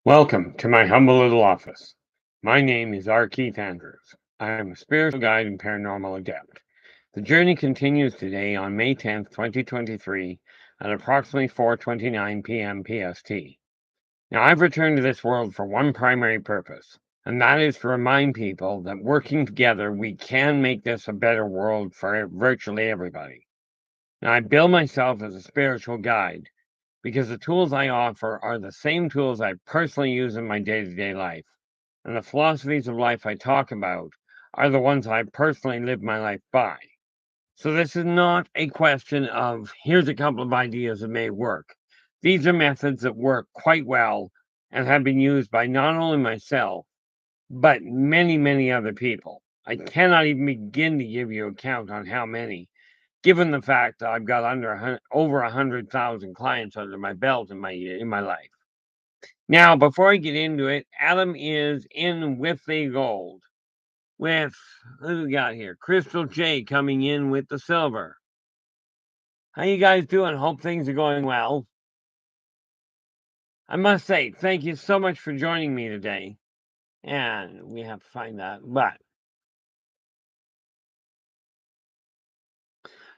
Welcome to my humble little office. My name is R. Keith Andrews. I am a spiritual guide and paranormal adept. The journey continues today on May 10th, 2023 at approximately 4:29 p.m. PST. Now, I've returned to this world for one primary purpose, and that is to remind people that working together, we can make this a better world for virtually everybody. Now, I bill myself as a spiritual guide because the tools I offer are the same tools I personally use in my day to day life. And the philosophies of life I talk about are the ones I personally live my life by. So this is not a question of here's a couple of ideas that may work. These are methods that work quite well and have been used by not only myself, but many, many other people. I cannot even begin to give you a count on how many, given the fact that I've got over 100,000 clients under my belt in my life. Now, before I get into it, Adam is in with the gold. With who do we got here? Crystal J coming in with the silver. How you guys doing? Hope things are going well. I must say, thank you so much for joining me today. And we have to find that, but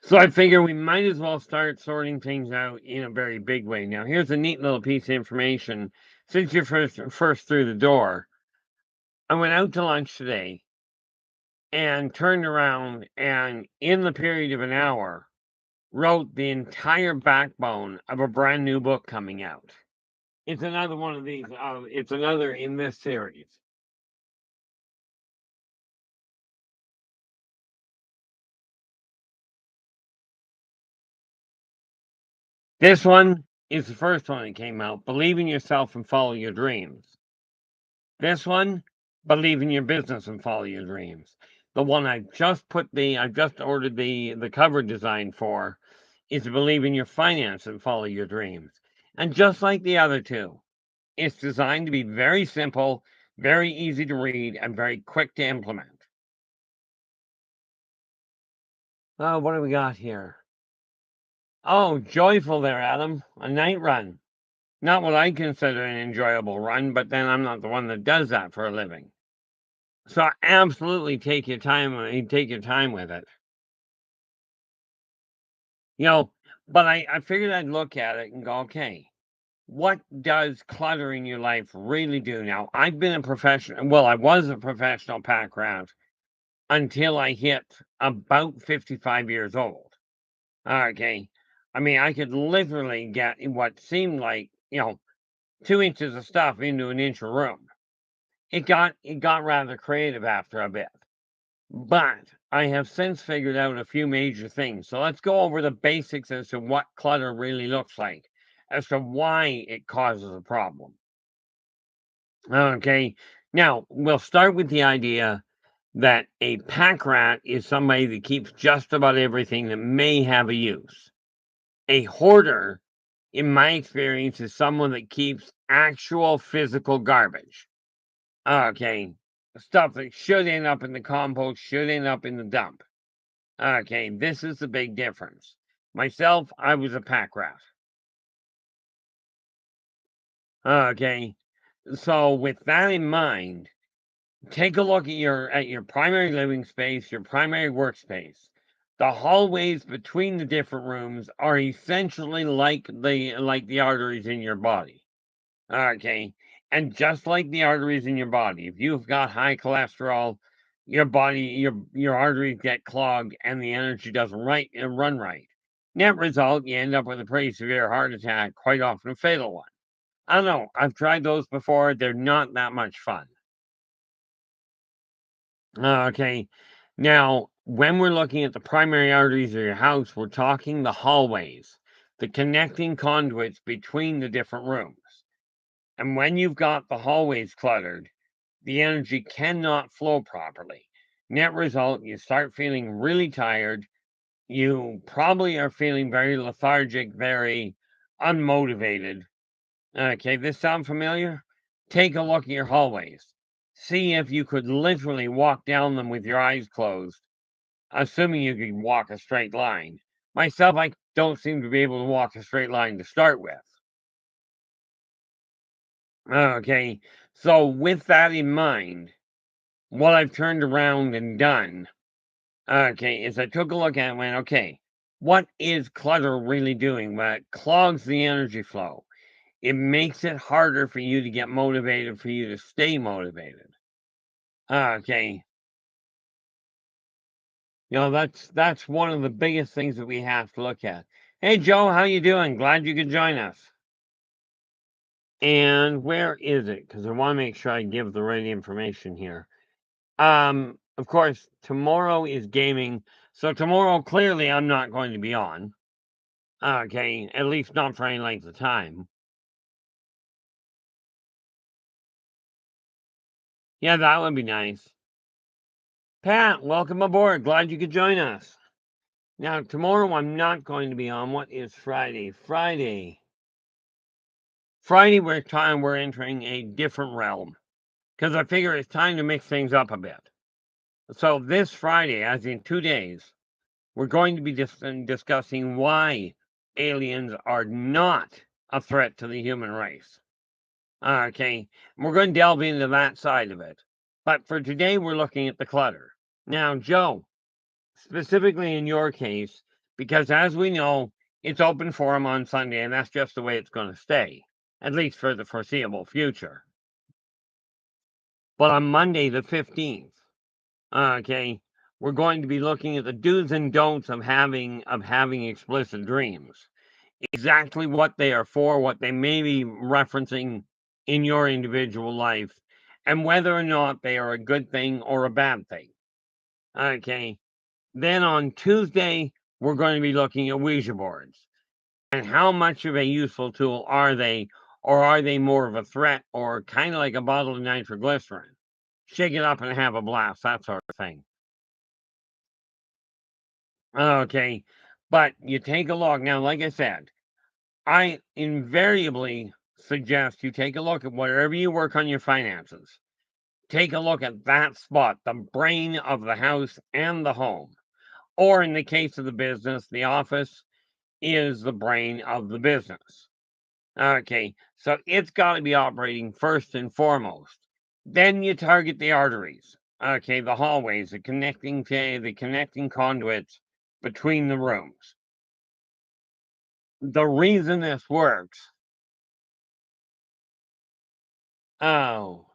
so I figure we might as well start sorting things out in a very big way. Now, here's a neat little piece of information. Since you're first through the door, I went out to lunch today and turned around and in the period of an hour wrote the entire backbone of a brand new book coming out. It's another one of these. It's another in this series. This one is the first one that came out. Believe in yourself and follow your dreams. This one, believe in your business and follow your dreams. The one I've just ordered the cover design for is believe in your finance and follow your dreams. And just like the other two, it's designed to be very simple, very easy to read, and very quick to implement. Oh, what do we got here? Oh, joyful there, Adam. A night run. Not what I consider an enjoyable run, but then I'm not the one that does that for a living. So absolutely take your time with it. You know, but I figured I'd look at it and go, okay, what does clutter in your life really do? Now, I've been a professional, well, I was a professional pack rat until I hit about 55 years old. Okay. I mean, I could literally get what seemed like, 2 inches of stuff into an inch of room. It got rather creative after a bit. But I have since figured out a few major things. So let's go over the basics as to what clutter really looks like, as to why it causes a problem. Okay. Now, we'll start with the idea that a pack rat is somebody that keeps just about everything that may have a use. A hoarder, in my experience, is someone that keeps actual physical garbage. Okay. Stuff that should end up in the compost, should end up in the dump. Okay, this is the big difference. Myself, I was a pack rat. Okay, so with that in mind, take a look at your primary living space, your primary workspace. The hallways between the different rooms are essentially like the arteries in your body. Okay, and just like the arteries in your body, if you've got high cholesterol, your arteries get clogged and the energy doesn't run right. Net result, you end up with a pretty severe heart attack, quite often a fatal one. I don't know. I've tried those before. They're not that much fun. Okay. Now, when we're looking at the primary arteries of your house, we're talking the hallways, the connecting conduits between the different rooms. And when you've got the hallways cluttered, the energy cannot flow properly. Net result, you start feeling really tired. You probably are feeling very lethargic, very unmotivated. Okay, this sound familiar? Take a look at your hallways. See if you could literally walk down them with your eyes closed, assuming you could walk a straight line. Myself, I don't seem to be able to walk a straight line to start with. Okay, so with that in mind, what I've turned around and done, okay, is I took a look at it and went, okay, what is clutter really doing? Well, it clogs the energy flow. It makes it harder for you to get motivated, for you to stay motivated. Okay, that's one of the biggest things that we have to look at. Hey Joe, how you doing? Glad you could join us. And where is it? Because I want to make sure I give the right information here. Of course, tomorrow is gaming. So tomorrow, clearly, I'm not going to be on. Okay, at least not for any length of time. Yeah, that would be nice. Pat, welcome aboard. Glad you could join us. Now, tomorrow I'm not going to be on. What is Friday? Friday, we're entering a different realm because I figure it's time to mix things up a bit. So this Friday, as in 2 days, we're going to be discussing why aliens are not a threat to the human race. Okay, we're going to delve into that side of it. But for today, we're looking at the clutter. Now, Joe, specifically in your case, because as we know, it's open forum on Sunday, and that's just the way it's going to stay, at least for the foreseeable future. But on Monday, the 15th, okay, we're going to be looking at the do's and don'ts of having explicit dreams. Exactly what they are for, what they may be referencing in your individual life, and whether or not they are a good thing or a bad thing. Okay. Then on Tuesday, we're going to be looking at Ouija boards and how much of a useful tool are they, or are they more of a threat, or kind of like a bottle of nitroglycerin? Shake it up and have a blast, that sort of thing. Okay. But you take a look. Now, like I said, I invariably suggest you take a look at wherever you work on your finances. Take a look at that spot, the brain of the house and the home. Or in the case of the business, the office is the brain of the business. Okay, so it's got to be operating first and foremost. Then you target the arteries. Okay, the hallways, the connecting conduits between the rooms. The reason this works. Oh,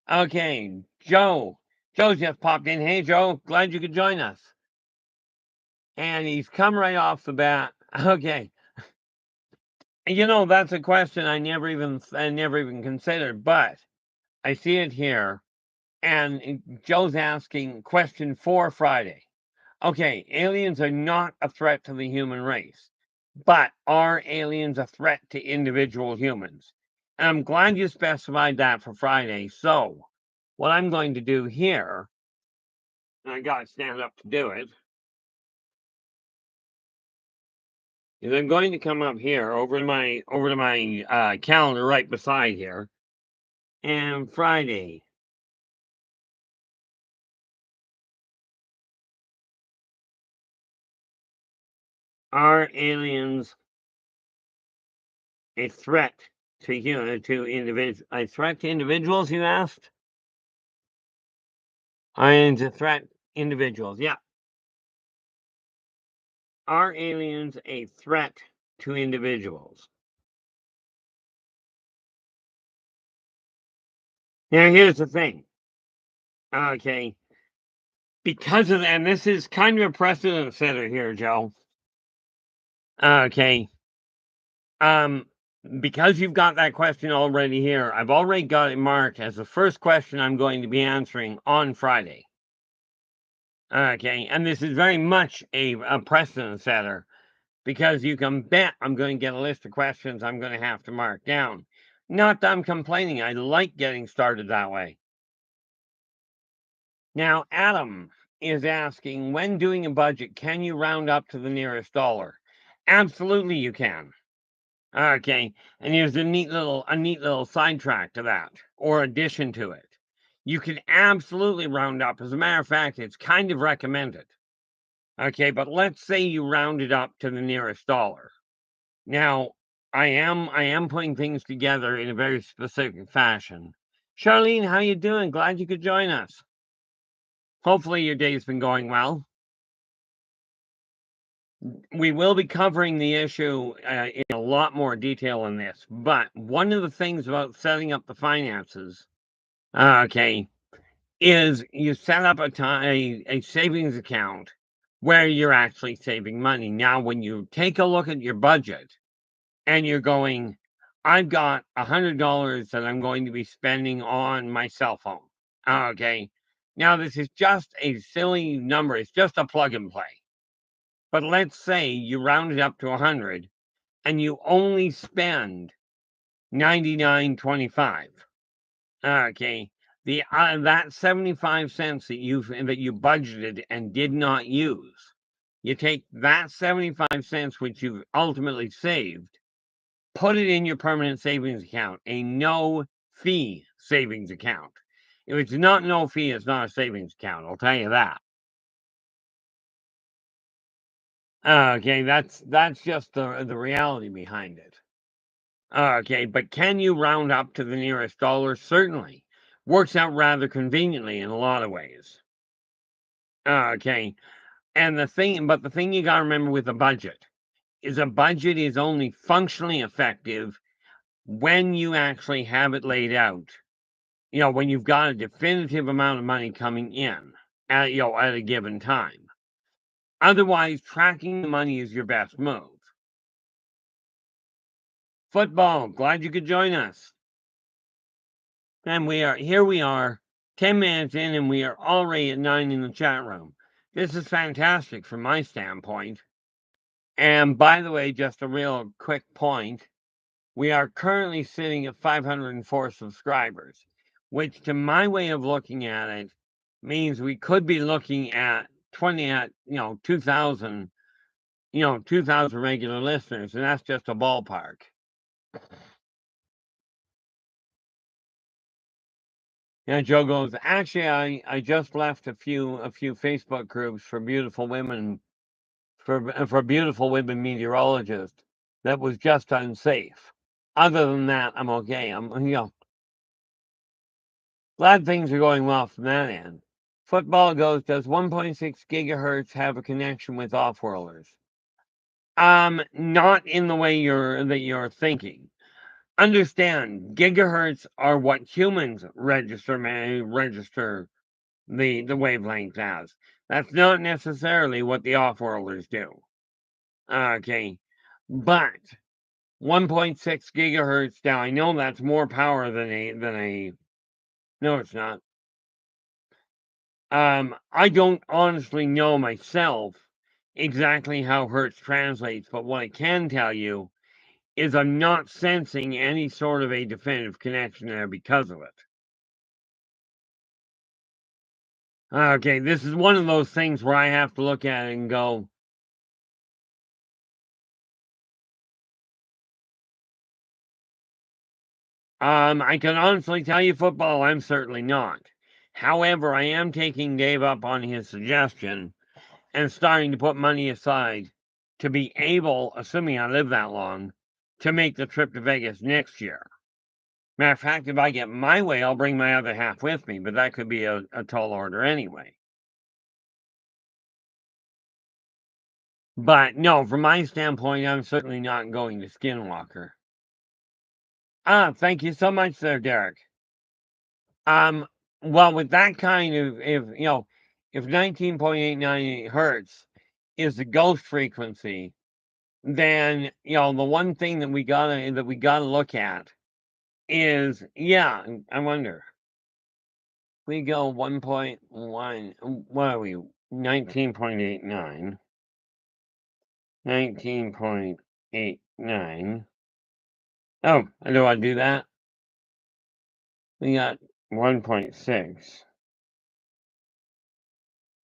okay, Joe. Joe just popped in. Hey, Joe, glad you could join us. And he's come right off the bat. Okay, that's a question I never even considered, but I see it here. And Joe's asking question 4 Friday. Okay, aliens are not a threat to the human race, but are aliens a threat to individual humans? And I'm glad you specified that for Friday. So, what I'm going to do here, and I got to stand up to do it, is I'm going to come up here over to my calendar right beside here, and Friday. Are aliens a threat a threat to individuals, you asked? Aliens a threat individuals. Yeah. Are aliens a threat to individuals? Now here's the thing. Okay. Because of that, and this is kind of a precedent setter here, Joe. Okay. Um, because you've got that question already here, I've already got it marked as the first question I'm going to be answering on Friday. Okay, and this is very much a precedent setter because you can bet I'm going to get a list of questions I'm going to have to mark down. Not that I'm complaining, I like getting started that way. Now, Adam is asking, when doing a budget, can you round up to the nearest dollar? Absolutely, you can. Okay, and here's a neat little sidetrack to that, or addition to it. You can absolutely round up. As a matter of fact, it's kind of recommended. Okay, but let's say you round it up to the nearest dollar. Now, I am putting things together in a very specific fashion. Charlene, how you doing? Glad you could join us. Hopefully your day's been going well. We will be covering the issue in a lot more detail in this, but one of the things about setting up the finances, okay, is you set up a savings account where you're actually saving money. Now, when you take a look at your budget and you're going, I've got $100 that I'm going to be spending on my cell phone. Okay. Now, this is just a silly number. It's just a plug and play. But let's say you round it up to 100 and you only spend 99.25. Okay. That 75 cents that you budgeted and did not use, you take that 75 cents which you've ultimately saved, put it in your permanent savings account, a no fee savings account. If it's not no fee, it's not a savings account. I'll tell you that. Okay, that's just the reality behind it. Okay, but can you round up to the nearest dollar? Certainly. Works out rather conveniently in a lot of ways. Okay, but the thing you got to remember with a budget is a budget is only functionally effective when you actually have it laid out. When you've got a definitive amount of money coming in at a given time. Otherwise, tracking the money is your best move. Football, glad you could join us. And we are 10 minutes in and we are already at 9 in the chat room. This is fantastic from my standpoint. And by the way, just a real quick point, we are currently sitting at 504 subscribers, which to my way of looking at it means we could be looking at 2,000, 2,000 regular listeners, and that's just a ballpark. Yeah, Joe goes, actually, I just left a few Facebook groups for beautiful women, for beautiful women meteorologists. That was just unsafe. Other than that, I'm okay. I'm glad things are going well from that end. Football goes, does 1.6 gigahertz have a connection with off-worlders? Not in the way you're thinking. Understand, gigahertz are what humans register the wavelength as. That's not necessarily what the off-worlders do. Okay, but 1.6 gigahertz. Now I know that's more power than a. No, it's not. I don't honestly know myself exactly how hertz translates, but what I can tell you is I'm not sensing any sort of a definitive connection there because of it. Okay, this is one of those things where I have to look at it and go, I can honestly tell you football, I'm certainly not. However, I am taking Dave up on his suggestion and starting to put money aside to be able, assuming I live that long, to make the trip to Vegas next year. Matter of fact, if I get my way, I'll bring my other half with me, but that could be a tall order anyway. But no, from my standpoint, I'm certainly not going to Skinwalker. Thank you so much there, Derek. Well, with that kind of, if 19.898 hertz is the ghost frequency, then the one thing that we gotta look at is, yeah, I wonder. We go 1.1. What are we? 19.89. 19.89. Oh, do I do that? We got 1.6.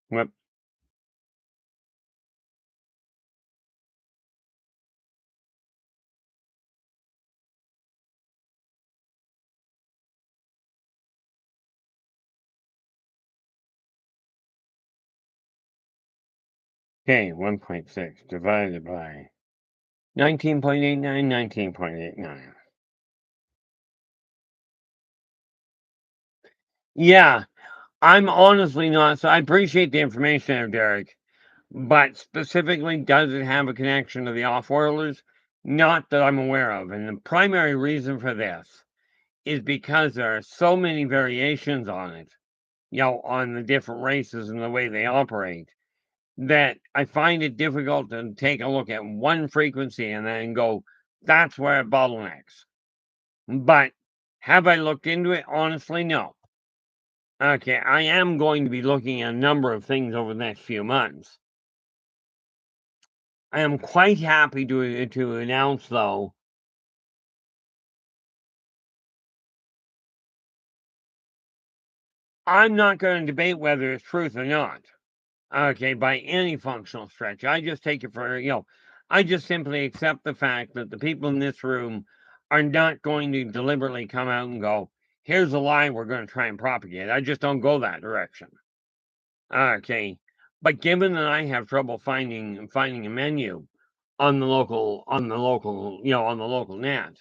Whoop. Okay, 1.6 divided by 19.89, 19.89. Yeah, I'm honestly not. So I appreciate the information there, Derek. But specifically, does it have a connection to the off-worlders? Not that I'm aware of. And the primary reason for this is because there are so many variations on it, on the different races and the way they operate, that I find it difficult to take a look at one frequency and then go, that's where it bottlenecks. But have I looked into it? Honestly, no. Okay, I am going to be looking at a number of things over the next few months. I am quite happy to announce, though, I'm not going to debate whether it's truth or not. Okay, by any functional stretch. I just take it for, I just simply accept the fact that the people in this room are not going to deliberately come out and go, here's a lie we're going to try and propagate. I just don't go that direction. Okay. But given that I have trouble finding a menu on the local net,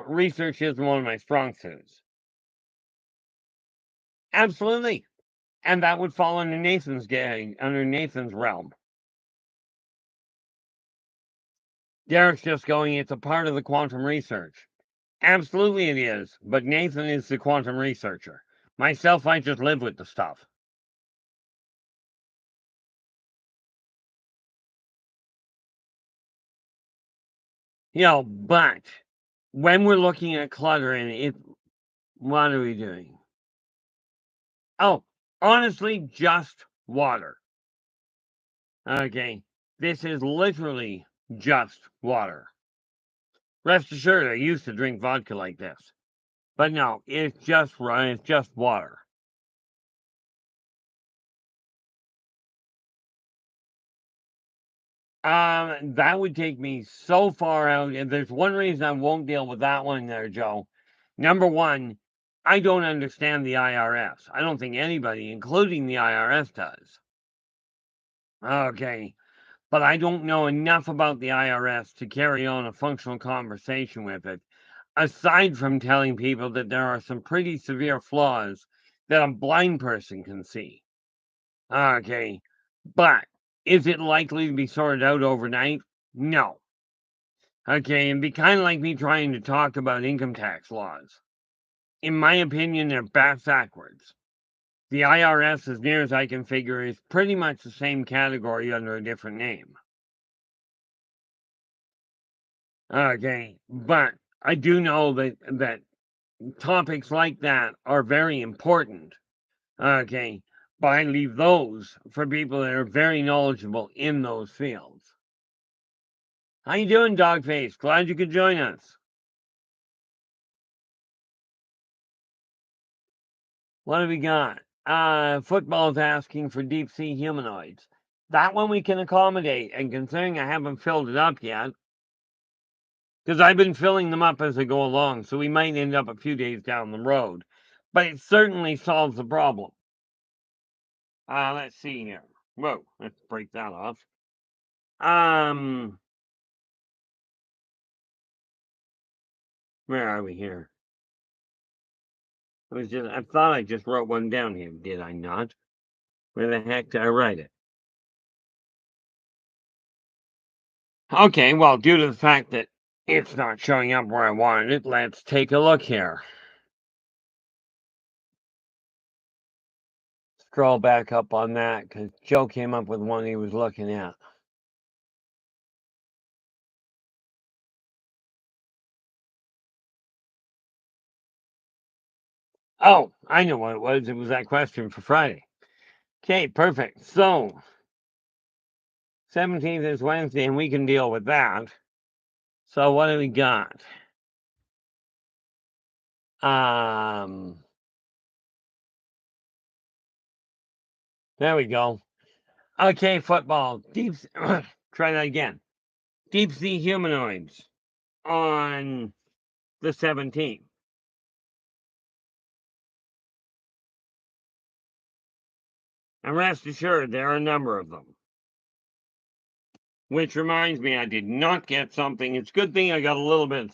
research is one of my strong suits. Absolutely. And that would fall under Nathan's realm. Derek's just going, it's a part of the quantum research. Absolutely it is, but Nathan is the quantum researcher. Myself, I just live with the stuff. But when we're looking at cluttering, what are we doing? Oh, honestly, just water. Okay, this is literally just water. Rest assured, I used to drink vodka like this. But no, it's just water. That would take me so far out, and there's one reason I won't deal with that one there, Joe. Number one, I don't understand the IRS. I don't think anybody, including the IRS, does. Okay, but I don't know enough about the IRS to carry on a functional conversation with it, aside from telling people that there are some pretty severe flaws that a blind person can see. Okay, but is it likely to be sorted out overnight? No. Okay, and be kind of like me trying to talk about income tax laws. In my opinion, they're backwards. The IRS, as near as I can figure, is pretty much the same category under a different name. Okay, but I do know that topics like that are very important. Okay, but I leave those for people that are very knowledgeable in those fields. How you doing, Dogface? Glad you could join us. What have we got? Football's asking for deep sea humanoids. That one we can accommodate, and considering I haven't filled it up yet, because I've been filling them up as I go along, so we might end up a few days down the road. But it certainly solves the problem. Let's see here. Whoa, let's break that off. Where are we here? I thought I just wrote one down here, did I not? Where the heck did I write it? Okay, well, due to the fact that it's not showing up where I wanted it, let's take a look here. Scroll back up on that because Joe came up with one he was looking at. Oh, I know what it was. It was that question for Friday. Okay, perfect. So, 17th is Wednesday, and we can deal with that. So, what do we got? There we go. Okay, football. Try that again. Deep sea humanoids on the 17th. And rest assured, there are a number of them. Which reminds me, I did not get something. It's a good thing I got a little bit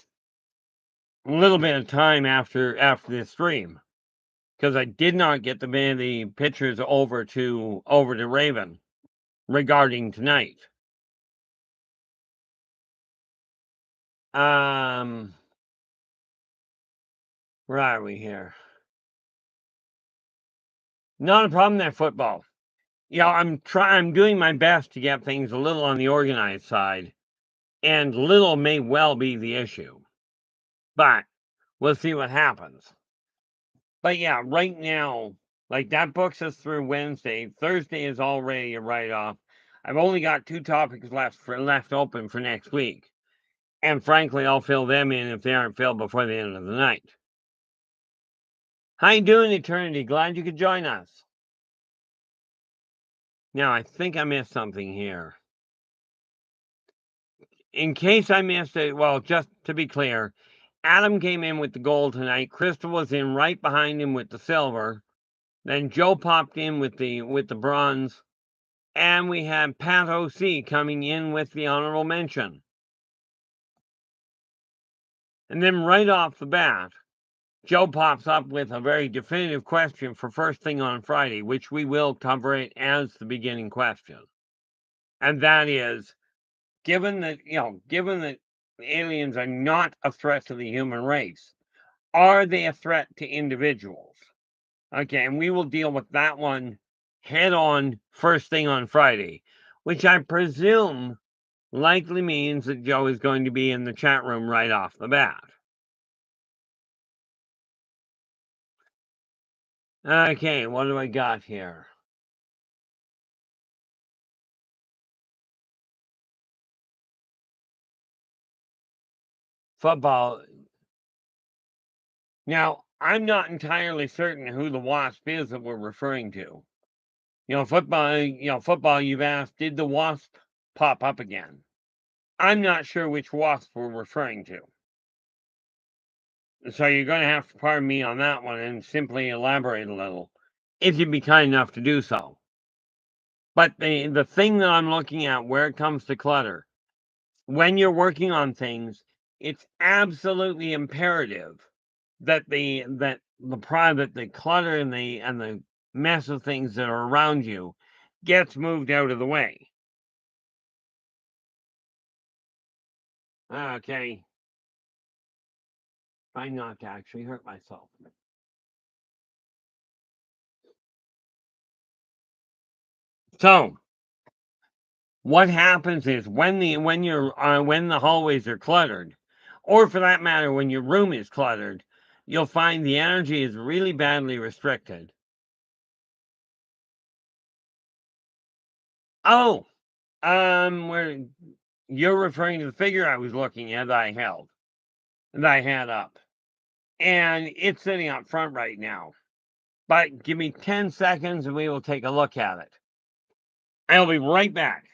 of time after the stream, because I did not get the pictures over to Raven regarding tonight. Where are we here? Not a problem there, football. Yeah, I'm doing my best to get things a little on the organized side, and little may well be the issue, but we'll see what happens. But yeah, right now, like, that books us through Wednesday. Thursday is already a write-off. I've only got 2 topics left open for next week, and frankly, I'll fill them in if they aren't filled before the end of the night. How you doing, Eternity? Glad you could join us. Now, I think I missed something here. In case I missed it, well, just to be clear, Adam came in with the gold tonight. Crystal was in right behind him with the silver. Then Joe popped in with the bronze. And we have Pat OC coming in with the honorable mention. And then right off the bat, Joe pops up with a very definitive question for first thing on Friday, which we will cover it as the beginning question. And that is, given that aliens are not a threat to the human race, are they a threat to individuals? Okay, and we will deal with that one head on first thing on Friday, which I presume likely means that Joe is going to be in the chat room right off the bat. Okay, what do I got here? Football. Now, I'm not entirely certain who the wasp is that we're referring to. Football, you've asked, did the wasp pop up again? I'm not sure which wasp we're referring to. So you're going to have to pardon me on that one and simply elaborate a little, if you'd be kind enough to do so. But the thing that I'm looking at where it comes to clutter, when you're working on things, it's absolutely imperative that the clutter and the mess of things that are around you gets moved out of the way. Okay. Try not to actually hurt myself. So what happens is when the hallways are cluttered, or for that matter, when your room is cluttered, you'll find the energy is really badly restricted. Oh, where you're referring to the figure I was looking at that I had up, and it's sitting up front right now. But give me 10 seconds and we will take a look at it. I'll be right back.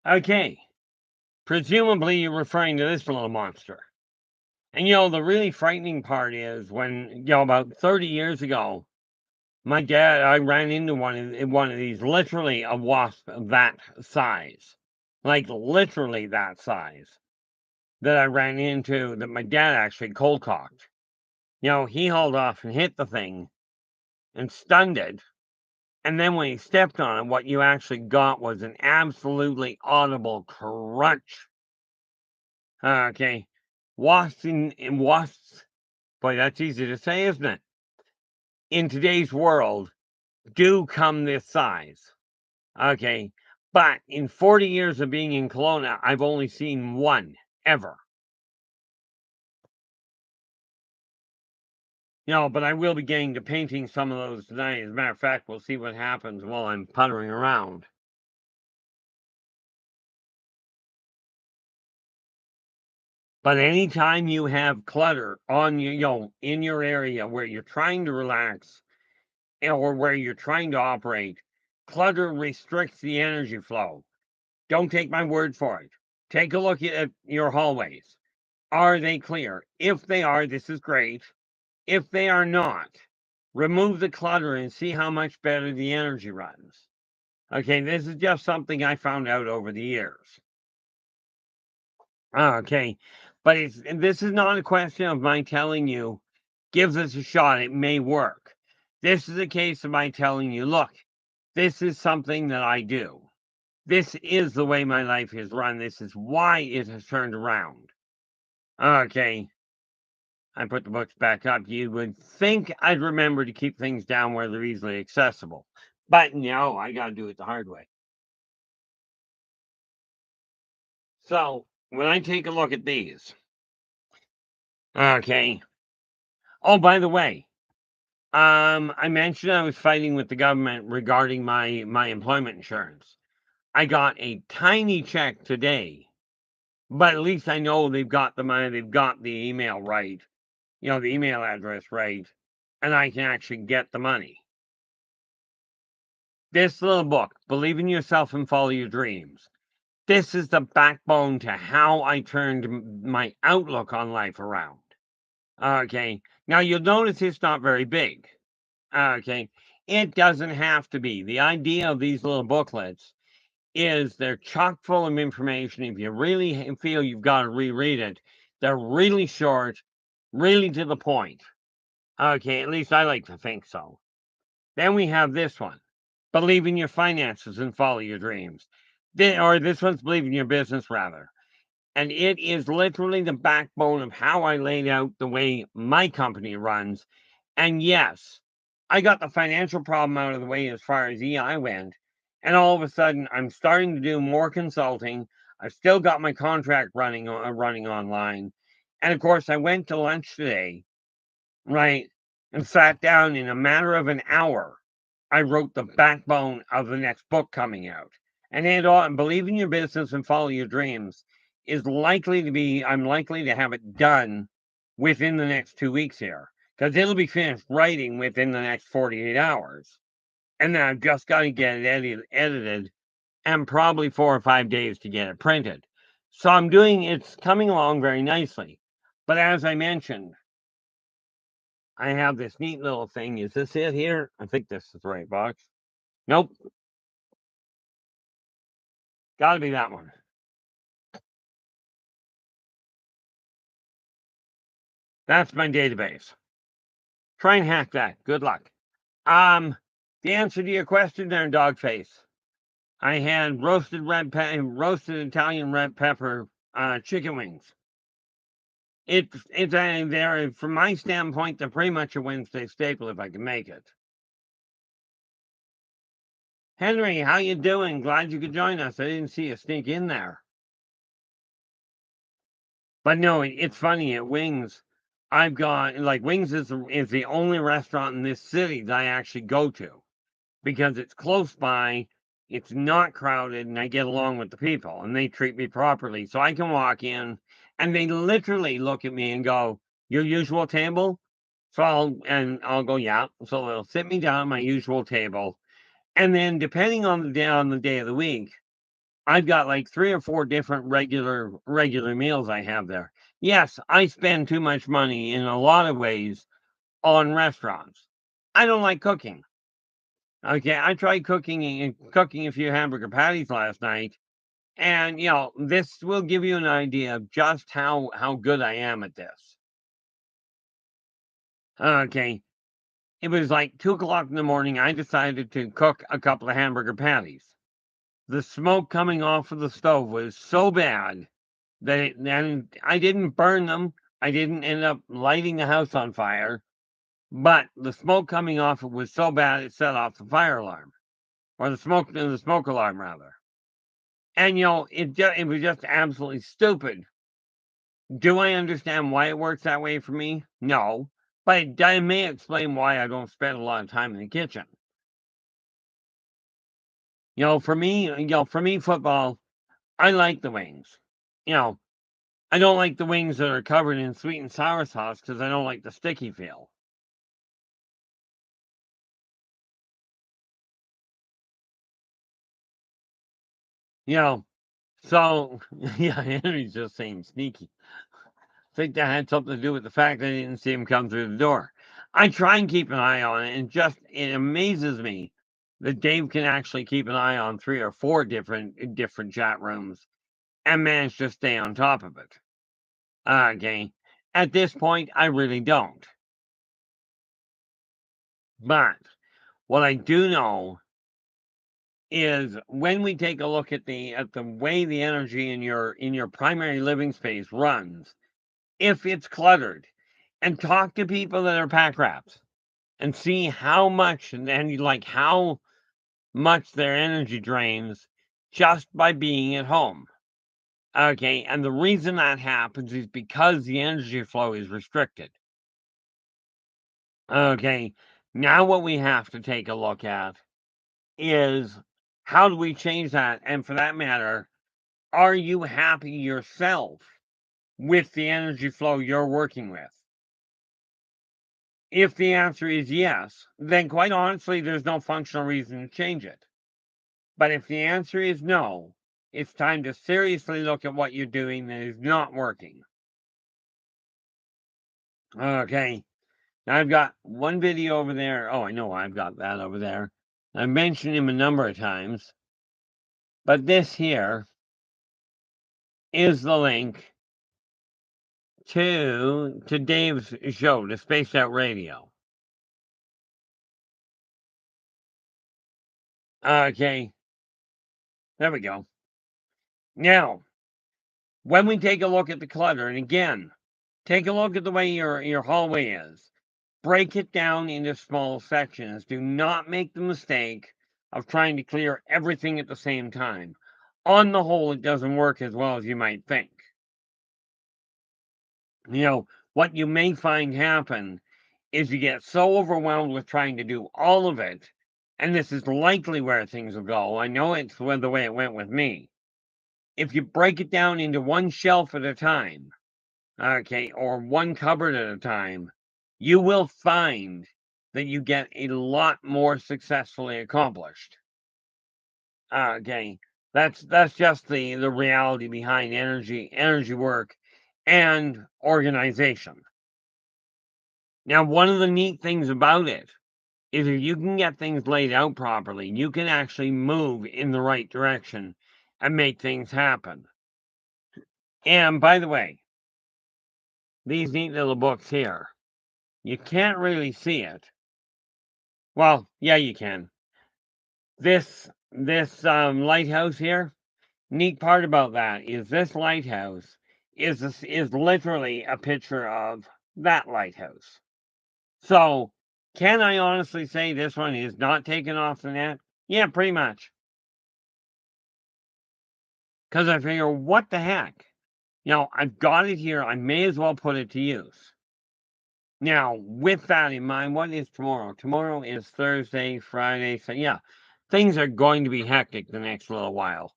Okay. Presumably you're referring to this little monster. And the really frightening part is when, about 30 years ago, I ran into one of these, literally a wasp that size. Like literally that size. That I ran into, that my dad actually cold cocked. He hauled off and hit the thing and stunned it. And then when he stepped on it, what you actually got was an absolutely audible crunch. Okay. Wasps, boy, that's easy to say, isn't it? In today's world, do come this size. Okay. But in 40 years of being in Kelowna, I've only seen one ever. But I will be getting to painting some of those tonight. As a matter of fact, we'll see what happens while I'm puttering around. But anytime you have clutter on in your area where you're trying to relax or where you're trying to operate, clutter restricts the energy flow. Don't take my word for it. Take a look at your hallways. Are they clear? If they are, this is great. If they are not, remove the clutter and see how much better the energy runs. Okay, this is just something I found out over the years. Okay, but this is not a question of my telling you, give this a shot, it may work. This is a case of my telling you, look, this is something that I do. This is the way my life is run. This is why it has turned around. Okay, I put the books back up. You would think I'd remember to keep things down where they're easily accessible. But no, I got to do it the hard way. So when I take a look at these, okay. Oh, by the way, I mentioned I was fighting with the government regarding my employment insurance. I got a tiny check today, but at least I know they've got the money, they've got the email right, the email address right, and I can actually get the money. This little book, Believe in Yourself and Follow Your Dreams. This is the backbone to how I turned my outlook on life around. Okay. Now you'll notice it's not very big. Okay. It doesn't have to be. The idea of these little booklets is they're chock full of information. If you really feel you've got to reread it, they're really short, really to the point. Okay. At least I like to think so. Then we have this one. Believe in your finances and follow your dreams. This one's believe in your business, rather. And it is literally the backbone of how I laid out the way my company runs. And yes, I got the financial problem out of the way as far as EI went. And all of a sudden, I'm starting to do more consulting. I've still got my contract running online. And of course, I went to lunch today, right, and sat down in a matter of an hour. I wrote the backbone of the next book coming out. And believe in your business and follow your dreams is likely to be, I'm likely to have it done within the next 2 weeks here because it'll be finished writing within the next 48 hours. And then I've just got to get it edited and probably 4 or 5 days to get it printed. So it's coming along very nicely. But as I mentioned, I have this neat little thing. Is this it here? I think this is the right box. Nope. Gotta be that one. That's my database. Try and hack that. Good luck. The answer to your question there, Dogface. I had roasted Italian red pepper chicken wings. They're from my standpoint, they're pretty much a Wednesday staple if I can make it. Henry, how you doing? Glad you could join us. I didn't see you sneak in there. But no, it's funny at Wings. I've got Wings is the only restaurant in this city that I actually go to because it's close by, it's not crowded, and I get along with the people and they treat me properly. So I can walk in and they literally look at me and go, "Your usual table?" So I'll go, "Yeah." So they'll sit me down at my usual table. And then depending on the day of the week, I've got like 3 or 4 different regular meals I have there. Yes, I spend too much money in a lot of ways on restaurants. I don't like cooking. Okay, I tried cooking a few hamburger patties last night, and this will give you an idea of just how good I am at this. Okay, it was like 2 o'clock in the morning. I decided to cook a couple of hamburger patties. The smoke coming off of the stove was so bad and I didn't burn them. I didn't end up lighting the house on fire, but the smoke coming off it was so bad it set off the fire alarm, or the smoke alarm rather. And it was just absolutely stupid. Do I understand why it works that way for me? No. But I may explain why I don't spend a lot of time in the kitchen. For me, football, I like the wings. You know, I don't like the wings that are covered in sweet and sour sauce because I don't like the sticky feel. You know, so yeah, Henry's just saying sneaky. I think that had something to do with the fact that I didn't see him come through the door. I try and keep an eye on it, and just it amazes me that Dave can actually keep an eye on 3 or 4 different chat rooms and manage to stay on top of it. Okay. At this point, I really don't. But what I do know is when we take a look at the way the energy in your primary living space runs, if it's cluttered, and talk to people that are pack rats and see how much and like how much their energy drains just by being at home. Okay, and the reason that happens is because the energy flow is restricted. Okay, now what we have to take a look at is how do we change that? And for that matter, are you happy yourself with the energy flow you're working with? If the answer is yes, then quite honestly, there's no functional reason to change it. But if the answer is no, it's time to seriously look at what you're doing that is not working. Okay, now I've got one video over there. Oh, I know I've got that over there. I mentioned him a number of times, but this here is the link to Dave's show, the Spaced Out Radio. Okay, there we go. Now, when we take a look at the clutter, and again, take a look at the way your hallway is. Break it down into small sections. Do not make the mistake of trying to clear everything at the same time. On the whole, it doesn't work as well as you might think. What you may find happen is you get so overwhelmed with trying to do all of it, and this is likely where things will go. I know it's the way it went with me. If you break it down into one shelf at a time, okay, or one cupboard at a time, you will find that you get a lot more successfully accomplished. Okay, that's just the reality behind energy work and organization. Now, one of the neat things about it is if you can get things laid out properly, you can actually move in the right direction and make things happen. And by the way, these neat little books here, you can't really see it. Well, yeah, you can. This lighthouse here, neat part about that is this lighthouse is literally a picture of that lighthouse. So, can I honestly say this one is not taken off the net? Yeah, pretty much. Because I figure, what the heck? I've got it here. I may as well put it to use. Now, with that in mind, what is tomorrow? Tomorrow is Thursday, Friday. So, yeah, things are going to be hectic the next little while.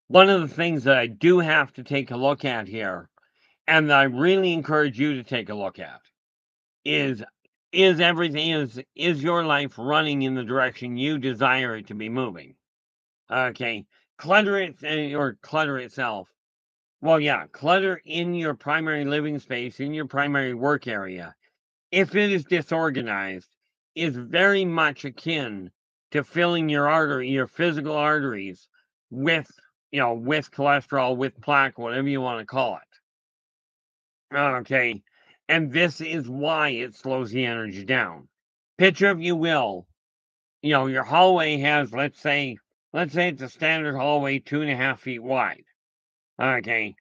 One of the things that I do have to take a look at here, and I really encourage you to take a look at, is is your life running in the direction you desire it to be moving? Okay, clutter itself. Well, yeah, clutter in your primary living space, in your primary work area, if it is disorganized, is very much akin to filling your physical arteries with, with cholesterol, with plaque, whatever you want to call it. Okay. And this is why it slows the energy down. Picture, if you will, your hallway has, let's say it's a standard hallway, 2.5 feet wide. Okay.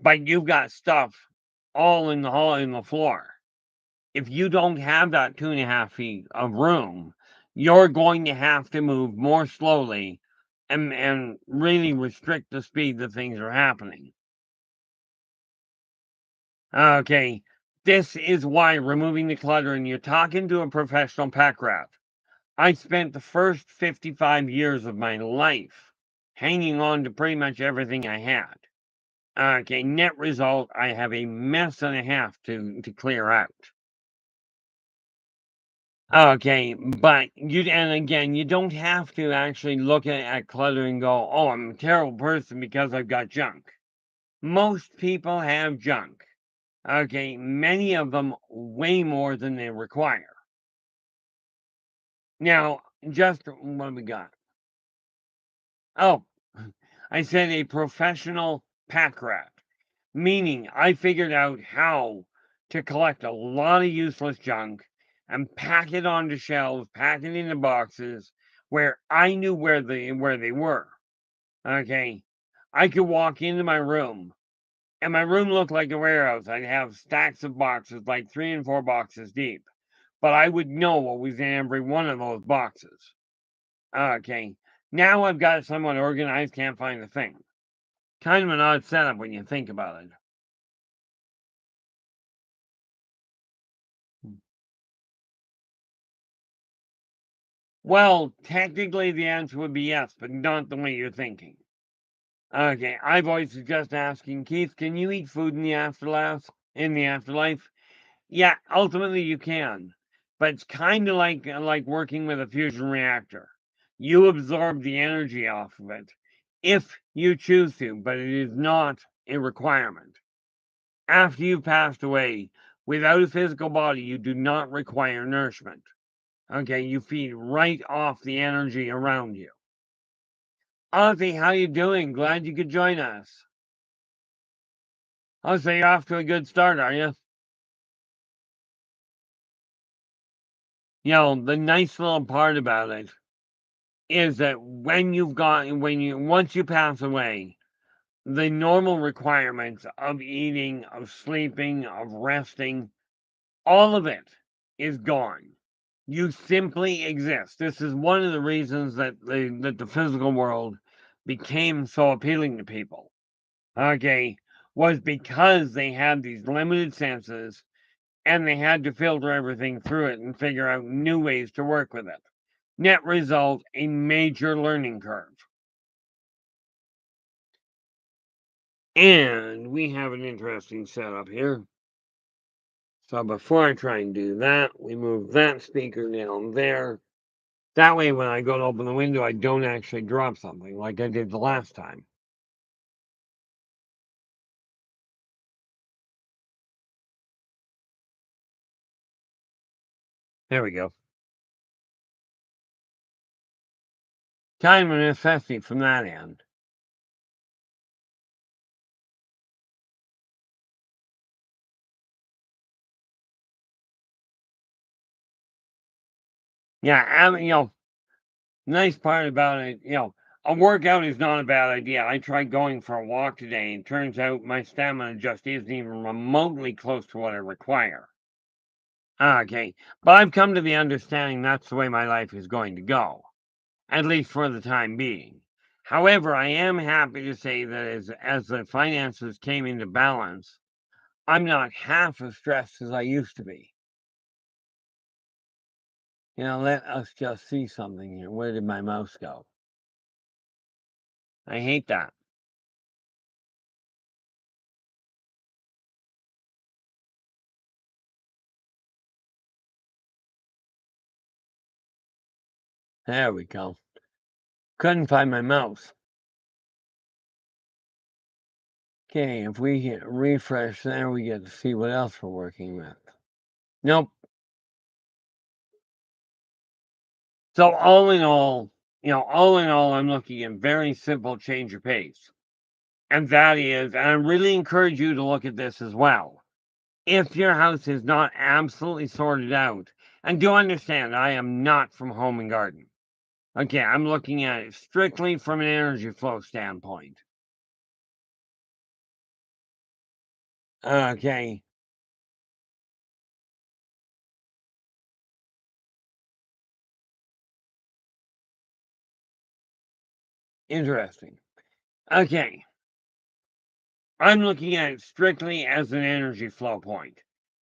But you've got stuff all in the hall, in the floor. If you don't have that 2.5 feet of room, you're going to have to move more slowly and really restrict the speed that things are happening. Okay, this is why removing the clutter, and you're talking to a professional pack rat. I spent the first 55 years of my life hanging on to pretty much everything I had. Okay, net result, I have a mess and a half to clear out. Okay, but and again, you don't have to actually look at clutter and go, oh, I'm a terrible person because I've got junk. Most people have junk. Okay, many of them way more than they require. Now, just what have we got? Oh, I said a professional pack rat, meaning I figured out how to collect a lot of useless junk and pack it onto shelves, pack it into boxes where I knew where they were. Okay. I could walk into my room and my room looked like a warehouse. I'd have stacks of boxes, like 3 and 4 boxes deep, but I would know what was in every one of those boxes. Okay. Now I've got it somewhat organized, can't find the thing. Kind of an odd setup when you think about it. Well, technically the answer would be yes, but not the way you're thinking. Okay, I've always suggested asking Keith, can you eat food in the afterlife? In the afterlife? Yeah, ultimately you can, but it's kind of like working with a fusion reactor. You absorb the energy off of it if you choose to, but it is not a requirement. After you've passed away, without a physical body, you do not require nourishment. Okay, you feed right off the energy around you. Ozzy, how you doing? Glad you could join us. Oh, so you're off to a good start, are you? You know, the nice little part about it is that once you pass away, the normal requirements of eating, of sleeping, of resting, all of it is gone. You simply exist. This is one of the reasons that the physical world became so appealing to people. Okay, was because they had these limited senses and they had to filter everything through it and figure out new ways to work with it. Net result, a major learning curve. And we have an interesting setup here. So before I try and do that, we move that speaker down there. That way, when I go to open the window, I don't actually drop something like I did the last time. There we go. Kind of a necessity from that end. Yeah, nice part about it, a workout is not a bad idea. I tried going for a walk today, and turns out my stamina just isn't even remotely close to what I require. Okay, but I've come to the understanding that's the way my life is going to go, at least for the time being. However, I am happy to say that as the finances came into balance, I'm not half as stressed as I used to be. Let us just see something here. Where did my mouse go? I hate that. There we go. Couldn't find my mouse. Okay, if we hit refresh there, we get to see what else we're working with. Nope. So all in all, I'm looking at very simple change of pace. And that is, and I really encourage you to look at this as well. If your house is not absolutely sorted out, and do understand, I am not from Home and Garden. Okay, I'm looking at it strictly from an energy flow standpoint. Okay, interesting. Okay, I'm looking at it strictly as an energy flow point.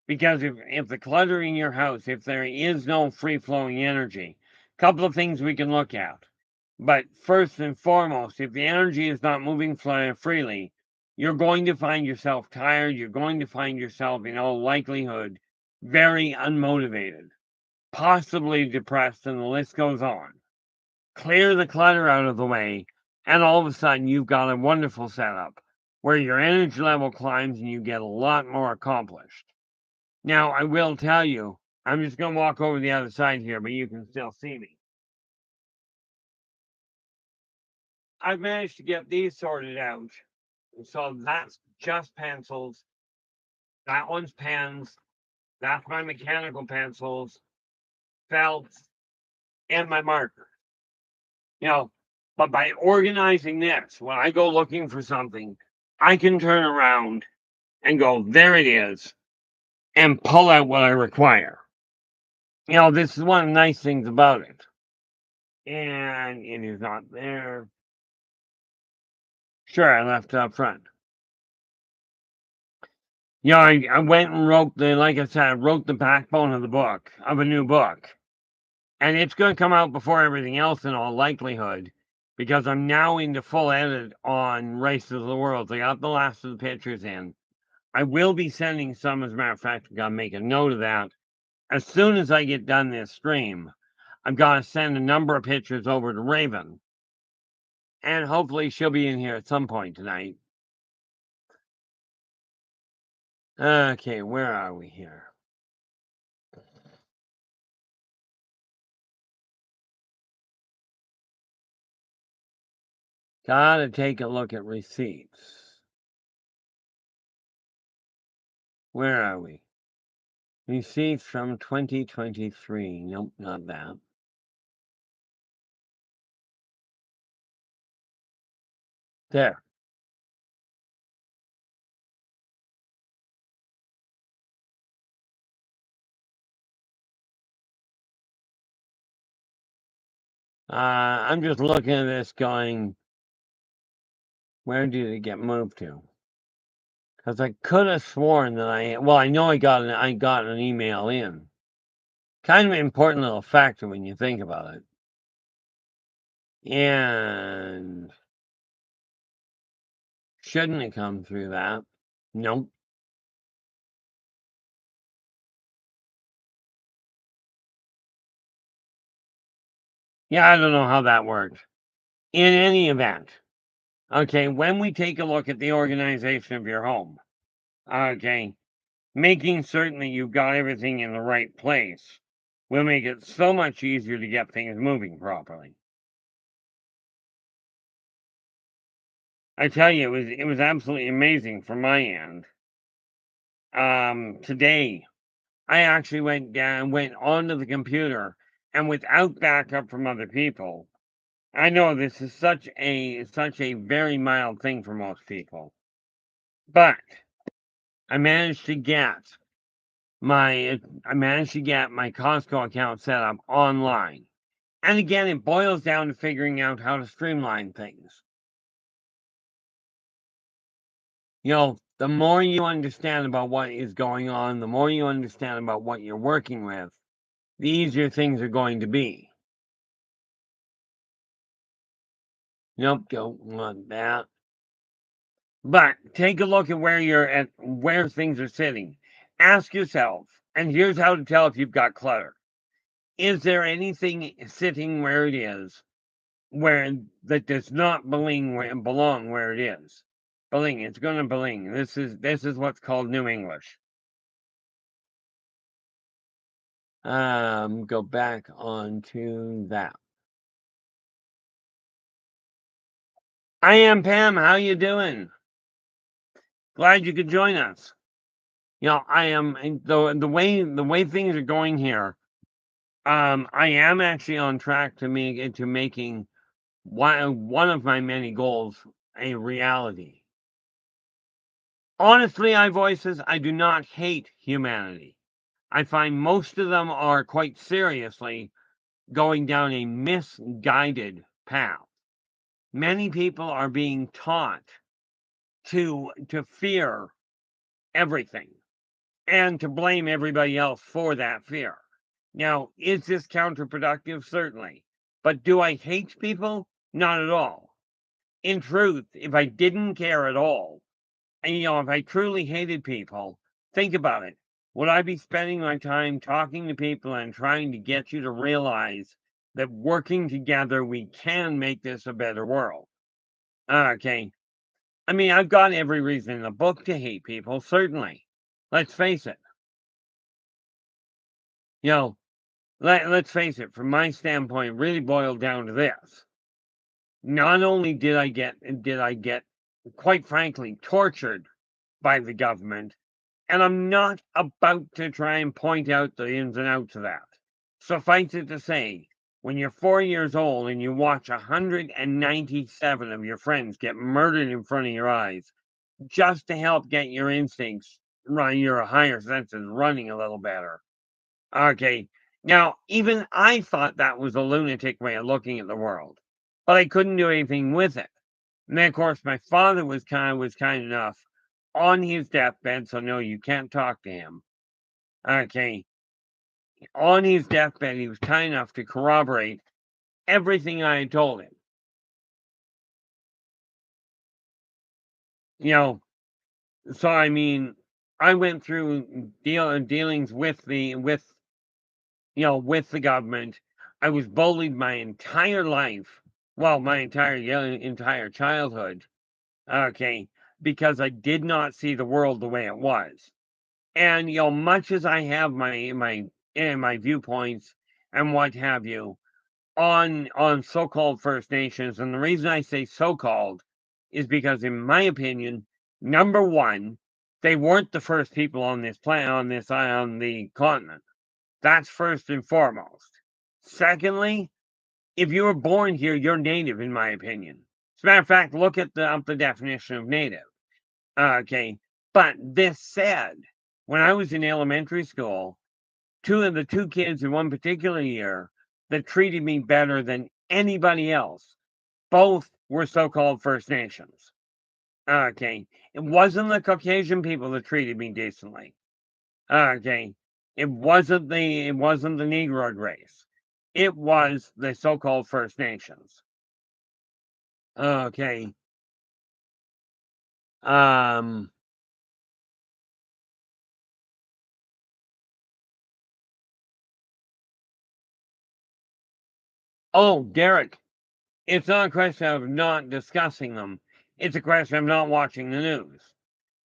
Because if the clutter in your house, if there is no free-flowing energy, a couple of things we can look at. But first and foremost, if the energy is not moving freely, you're going to find yourself tired. You're going to find yourself, in all likelihood, very unmotivated, possibly depressed, and the list goes on. Clear the clutter out of the way, and all of a sudden you've got a wonderful setup where your energy level climbs and you get a lot more accomplished. Now, I will tell you, I'm just going to walk over the other side here, but you can still see me. I've managed to get these sorted out. So that's just pencils. That one's pens. That's my mechanical pencils, felts, and my marker. But by organizing this, when I go looking for something, I can turn around and go, there it is, and pull out what I require. This is one of the nice things about it. And it is not there. Sure, I left it up front. I went and wrote like I said, I wrote the backbone of a new book. And it's going to come out before everything else in all likelihood, because I'm now into full edit on Race of the Worlds. I got the last of the pictures in. I will be sending some, as a matter of fact, I've got to make a note of that. As soon as I get done this stream, I've got to send a number of pictures over to Raven. And hopefully she'll be in here at some point tonight. Okay, where are we here? Gotta take a look at receipts. Where are we? Receipts from 2023. Nope, not that. There. I'm just looking at this going, where did it get moved to? Because I could have sworn that I know I got an email in. Kind of an important little factor when you think about it. And shouldn't it come through that? Nope. Yeah, I don't know how that worked. In any event, okay, when we take a look at the organization of your home, okay, making certain that you've got everything in the right place will make it so much easier to get things moving properly. I tell you, it was absolutely amazing from my end. Today, I actually went onto the computer, and without backup from other people, I know this is such a very mild thing for most people, but I managed to get my Costco account set up online. And again, it boils down to figuring out how to streamline things. The more you understand about what is going on, the more you understand about what you're working with, the easier things are going to be. Nope, don't want that. But take a look at where things are sitting. Ask yourself, and here's how to tell if you've got clutter. Is there anything sitting where it is that does not belong where it is? Beling, it's going to beling. This is what's called New English. Go back onto that. I am Pam. How you doing? Glad you could join us. I am the way things are going here. I am actually on track to making one of my many goals a reality. Honestly, I do not hate humanity. I find most of them are quite seriously going down a misguided path. Many people are being taught to fear everything and to blame everybody else for that fear. Now, is this counterproductive? Certainly. But do I hate people? Not at all. In truth, if I didn't care at all, and if I truly hated people, think about it. Would I be spending my time talking to people and trying to get you to realize that working together, we can make this a better world? Okay. I mean, I've got every reason in the book to hate people, certainly. Let's face it. Let's face it, from my standpoint, it really boiled down to this. Not only did I get, quite frankly, tortured by the government, and I'm not about to try and point out the ins and outs of that. Suffice it to say, when you're 4 years old and you watch 197 of your friends get murdered in front of your eyes, just to help get your instincts, your higher senses running a little better. Okay. Now, even I thought that was a lunatic way of looking at the world, but I couldn't do anything with it. And then, of course, my father was kind enough on his deathbed, so no, you can't talk to him. Okay. On his deathbed, he was kind enough to corroborate everything I had told him. So I mean, I went through dealings with the government. I was bullied my entire life, well, my entire childhood. Okay, because I did not see the world the way it was. And much as I have my viewpoints and what have you on so-called First Nations, and the reason I say so-called is because, in my opinion, number one, they weren't the first people on this planet, on the continent. That's first and foremost. Secondly, if you were born here, you're native, in my opinion. As a matter of fact, look at the definition of native. Okay, but this said, when I was in elementary school, the two kids in one particular year that treated me better than anybody else, both were so-called First Nations. Okay, it wasn't the Caucasian people that treated me decently. Okay, it wasn't the Negroid race. It was the so-called First Nations. Okay. Um. Oh, Derek, it's not a question of not discussing them. It's a question of not watching the news.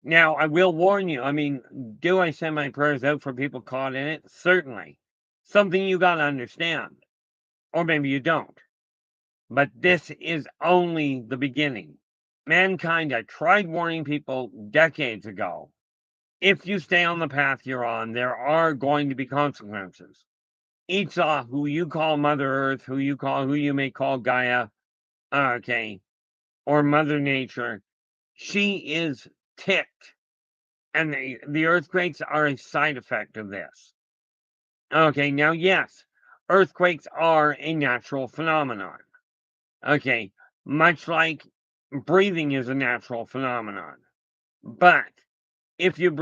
Now, I will warn you. I mean, do I send my prayers out for people caught in it? Certainly. Something you got to understand. Or maybe you don't. But this is only the beginning. Mankind, I tried warning people decades ago. If you stay on the path you're on, there are going to be consequences. Esau, who you call Mother Earth, who you may call Gaia, okay, or Mother Nature, she is ticked. And the earthquakes are a side effect of this. Okay, now, yes, earthquakes are a natural phenomenon. Okay, much like breathing is a natural phenomenon. But if you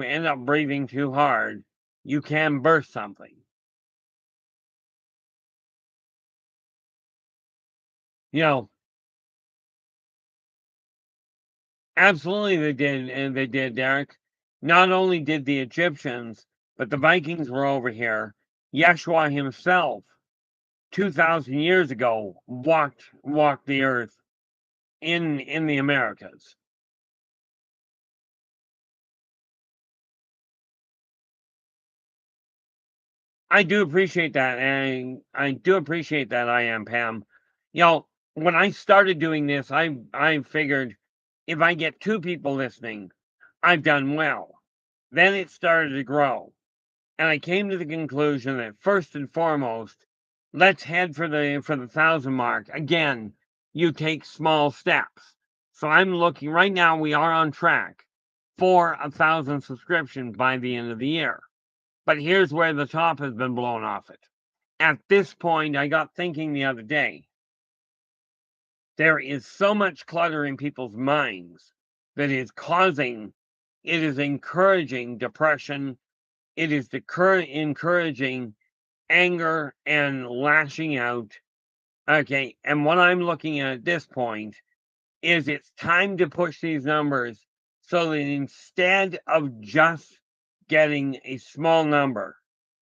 end up breathing too hard, you can burst something. Absolutely they did, and they did, Derek. Not only did the Egyptians, but the Vikings were over here. Yeshua himself, 2,000 years ago, walked the earth in the Americas. I do appreciate that, and I do appreciate that. I am, Pam. When I started doing this, I figured if I get 2 people listening, I've done well. Then it started to grow. And I came to the conclusion that first and foremost, let's head for the 1,000 mark. Again, you take small steps. So I'm looking right now, we are on track for 1,000 subscriptions by the end of the year. But here's where the top has been blown off it. At this point, I got thinking the other day, there is so much clutter in people's minds that is causing, it is encouraging depression, it is encouraging anger and lashing out. Okay, and what I'm looking at this point is it's time to push these numbers so that instead of just getting a small number,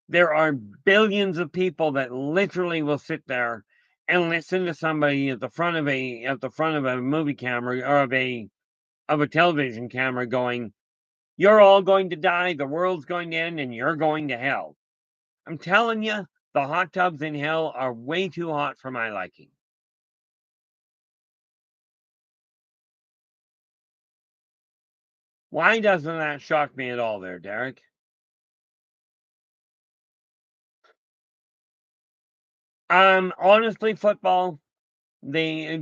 there are billions of people that literally will sit there and listen to somebody at the front of a movie camera or of a television camera going, "You're all going to die, the world's going to end, and you're going to hell." I'm telling you, the hot tubs in hell are way too hot for my liking. Why doesn't that shock me at all there, Derek? Honestly, football, they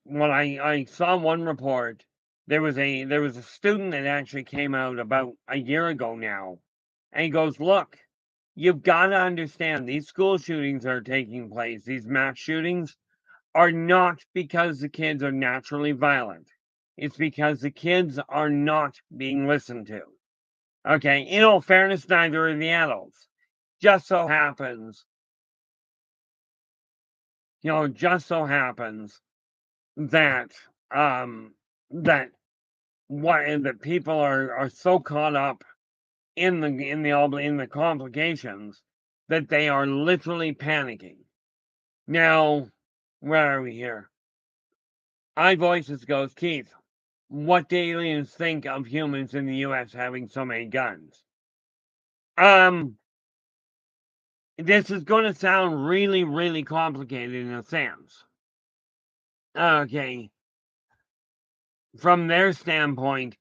when I saw one report, there was a student that actually came out about a year ago now, and he goes, "Look, you've got to understand these school shootings that are taking place, these mass shootings, are not because the kids are naturally violent. It's because the kids are not being listened to." Okay, in all fairness, neither are the adults. Just so happens, just so happens that that that people are so caught up in the complications that they are literally panicking. Now, where are we here? iVoices goes, Keith, what do aliens think of humans in the US having so many guns? Um, this is going to sound really, really complicated in a sense. Okay, from their standpoint,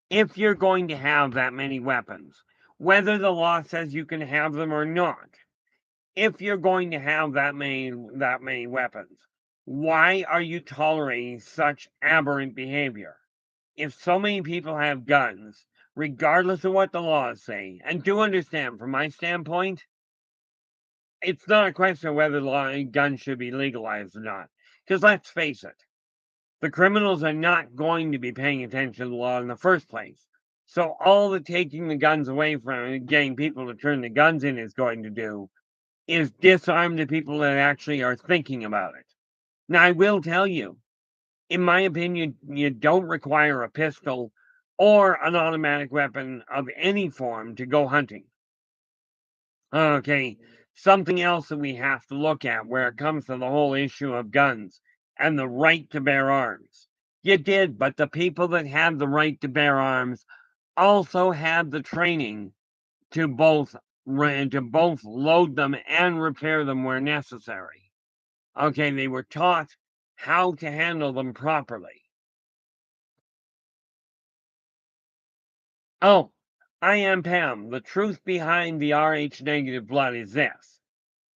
if you're going to have that many weapons, whether the law says you can have them or not, if you're going to have that many weapons, why are you tolerating such aberrant behavior? If so many people have guns, regardless of what the laws say, and do understand from my standpoint, it's not a question of whether guns should be legalized or not. Because let's face it, the criminals are not going to be paying attention to the law in the first place. So all the taking the guns away from getting people to turn the guns in is going to do is disarm the people that actually are thinking about it. Now, I will tell you, in my opinion, you don't require a pistol or an automatic weapon of any form to go hunting. Okay, something else that we have to look at where it comes to the whole issue of guns and the right to bear arms. You did, but the people that had the right to bear arms also had the training to both load them and repair them where necessary. Okay, they were taught how to handle them properly. Oh, I am Pam. The truth behind the Rh negative blood is this: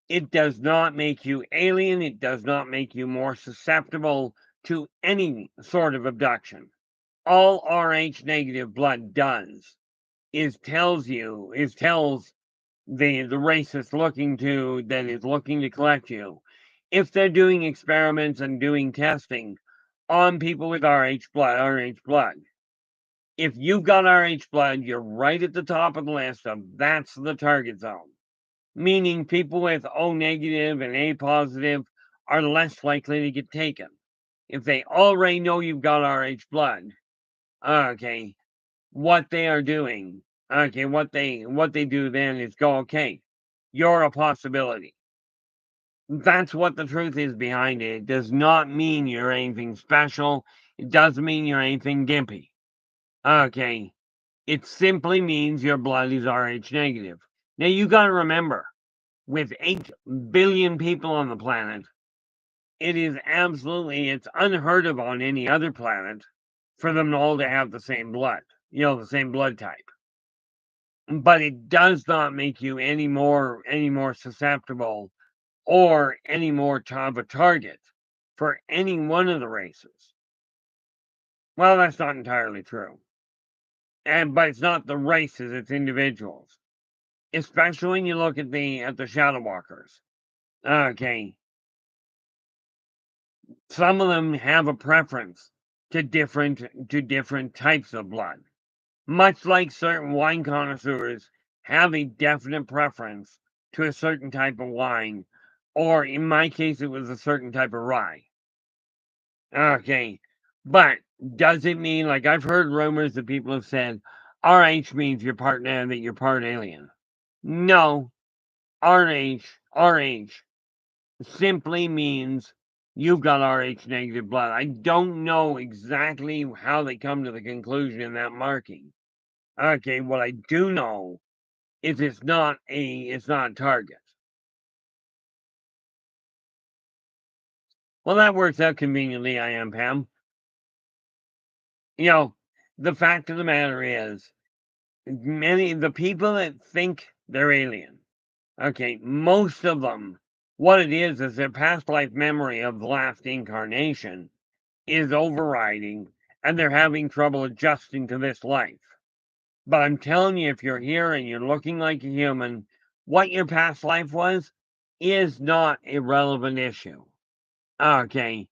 it does not make you alien, it does not make you more susceptible to any sort of abduction. All Rh negative blood does tells the racist looking to collect you, if they're doing experiments and doing testing on people with Rh blood. If you've got Rh blood, you're right at the top of the list of that's the target zone. Meaning people with O negative and A positive are less likely to get taken. If they already know you've got Rh blood, okay, what they are doing, okay, what they do then is go, okay, you're a possibility. That's what the truth is behind it. It does not mean you're anything special. It doesn't mean you're anything gimpy. Okay. It simply means your blood is Rh negative. Now you gotta remember, with 8 billion people on the planet, it's unheard of on any other planet for them all to have the same blood, the same blood type. But it does not make you any more susceptible or any more of a target for any one of the races. Well, that's not entirely true. But it's not the races, it's individuals. Especially when you look at the shadow walkers. Okay. Some of them have a preference to different types of blood. Much like certain wine connoisseurs have a definite preference to a certain type of wine, or in my case, it was a certain type of rye. Okay, but does it mean, like I've heard rumors that people have said, RH means you're part that you're part alien? No, RH simply means you've got RH negative blood. I don't know exactly how they come to the conclusion in that marking. Okay, what I do know is it's not a target. Well, that works out conveniently, I am Pam. You know, the fact of the matter is, many the people that think they're alien, okay, most of them, what it is their past life memory of the last incarnation is overriding, and they're having trouble adjusting to this life. But I'm telling you, if you're here and you're looking like a human, what your past life was is not a relevant issue. Okay,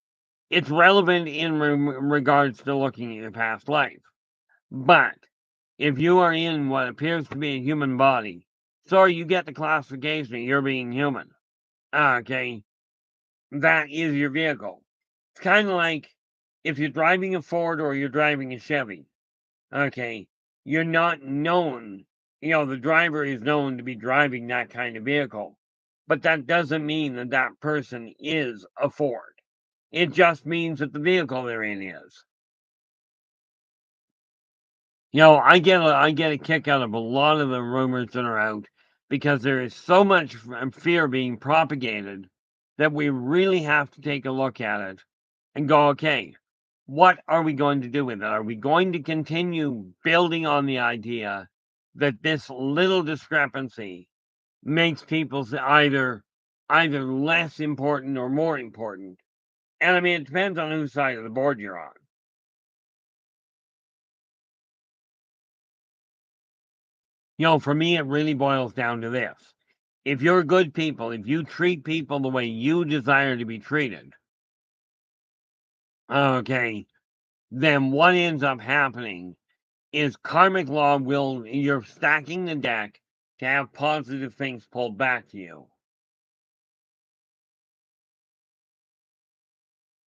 it's relevant in regards to looking at your past life. But if you are in what appears to be a human body, sorry, you get the classification you're being human. Okay, that is your vehicle. It's kind of like if you're driving a Ford or you're driving a Chevy. Okay, you're not known, the driver is known to be driving that kind of vehicle, but that doesn't mean that that person is a Ford. It just means that the vehicle they're in is. I get a kick out of a lot of the rumors that are out because there is so much fear being propagated that we really have to take a look at it and go, okay, what are we going to do with it? Are we going to continue building on the idea that this little discrepancy makes people either less important or more important? And I mean, it depends on whose side of the board you're on. For me, it really boils down to this. If you're good people, if you treat people the way you desire to be treated, okay, then what ends up happening is karmic law you're stacking the deck to have positive things pulled back to you.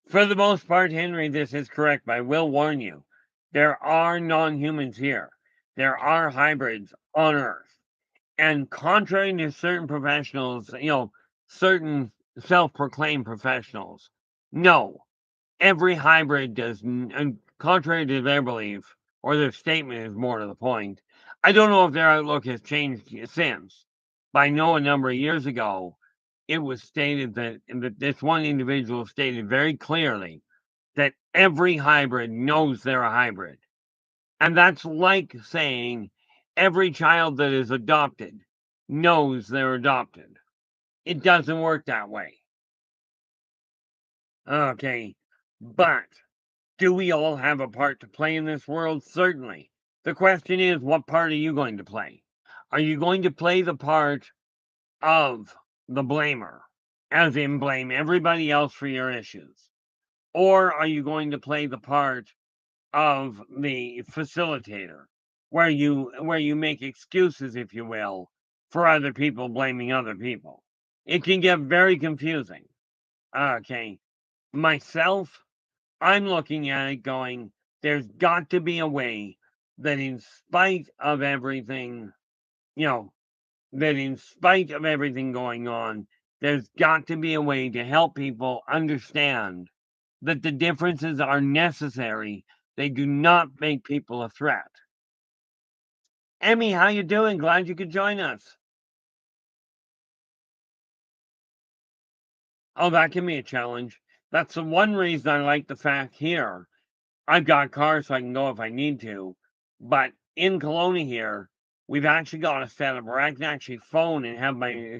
For the most part, Henry, this is correct, but I will warn you, there are non-humans here. There are hybrids on Earth. And contrary to certain professionals, certain self-proclaimed professionals, no, every hybrid does, and contrary to their belief, or their statement is more to the point. I don't know if their outlook has changed since, but I know a number of years ago, it was stated that this one individual stated very clearly that every hybrid knows they're a hybrid. And that's like saying every child that is adopted knows they're adopted. It doesn't work that way. Okay, but do we all have a part to play in this world? Certainly. The question is, what part are you going to play? Are you going to play the part of the blamer, as in blame everybody else for your issues? Or are you going to play the part of the facilitator, where you make excuses, if you will, for other people blaming other people? It can get very confusing. Okay. Myself, I'm looking at it going, there's got to be a way that in spite of everything, going on, there's got to be a way to help people understand that the differences are necessary. They do not make people a threat. Emmy, how you doing? Glad you could join us. Oh, that can be a challenge. That's the one reason I like the fact here. I've got cars so I can go if I need to. But in Kelowna here, we've actually got a setup where I can actually phone and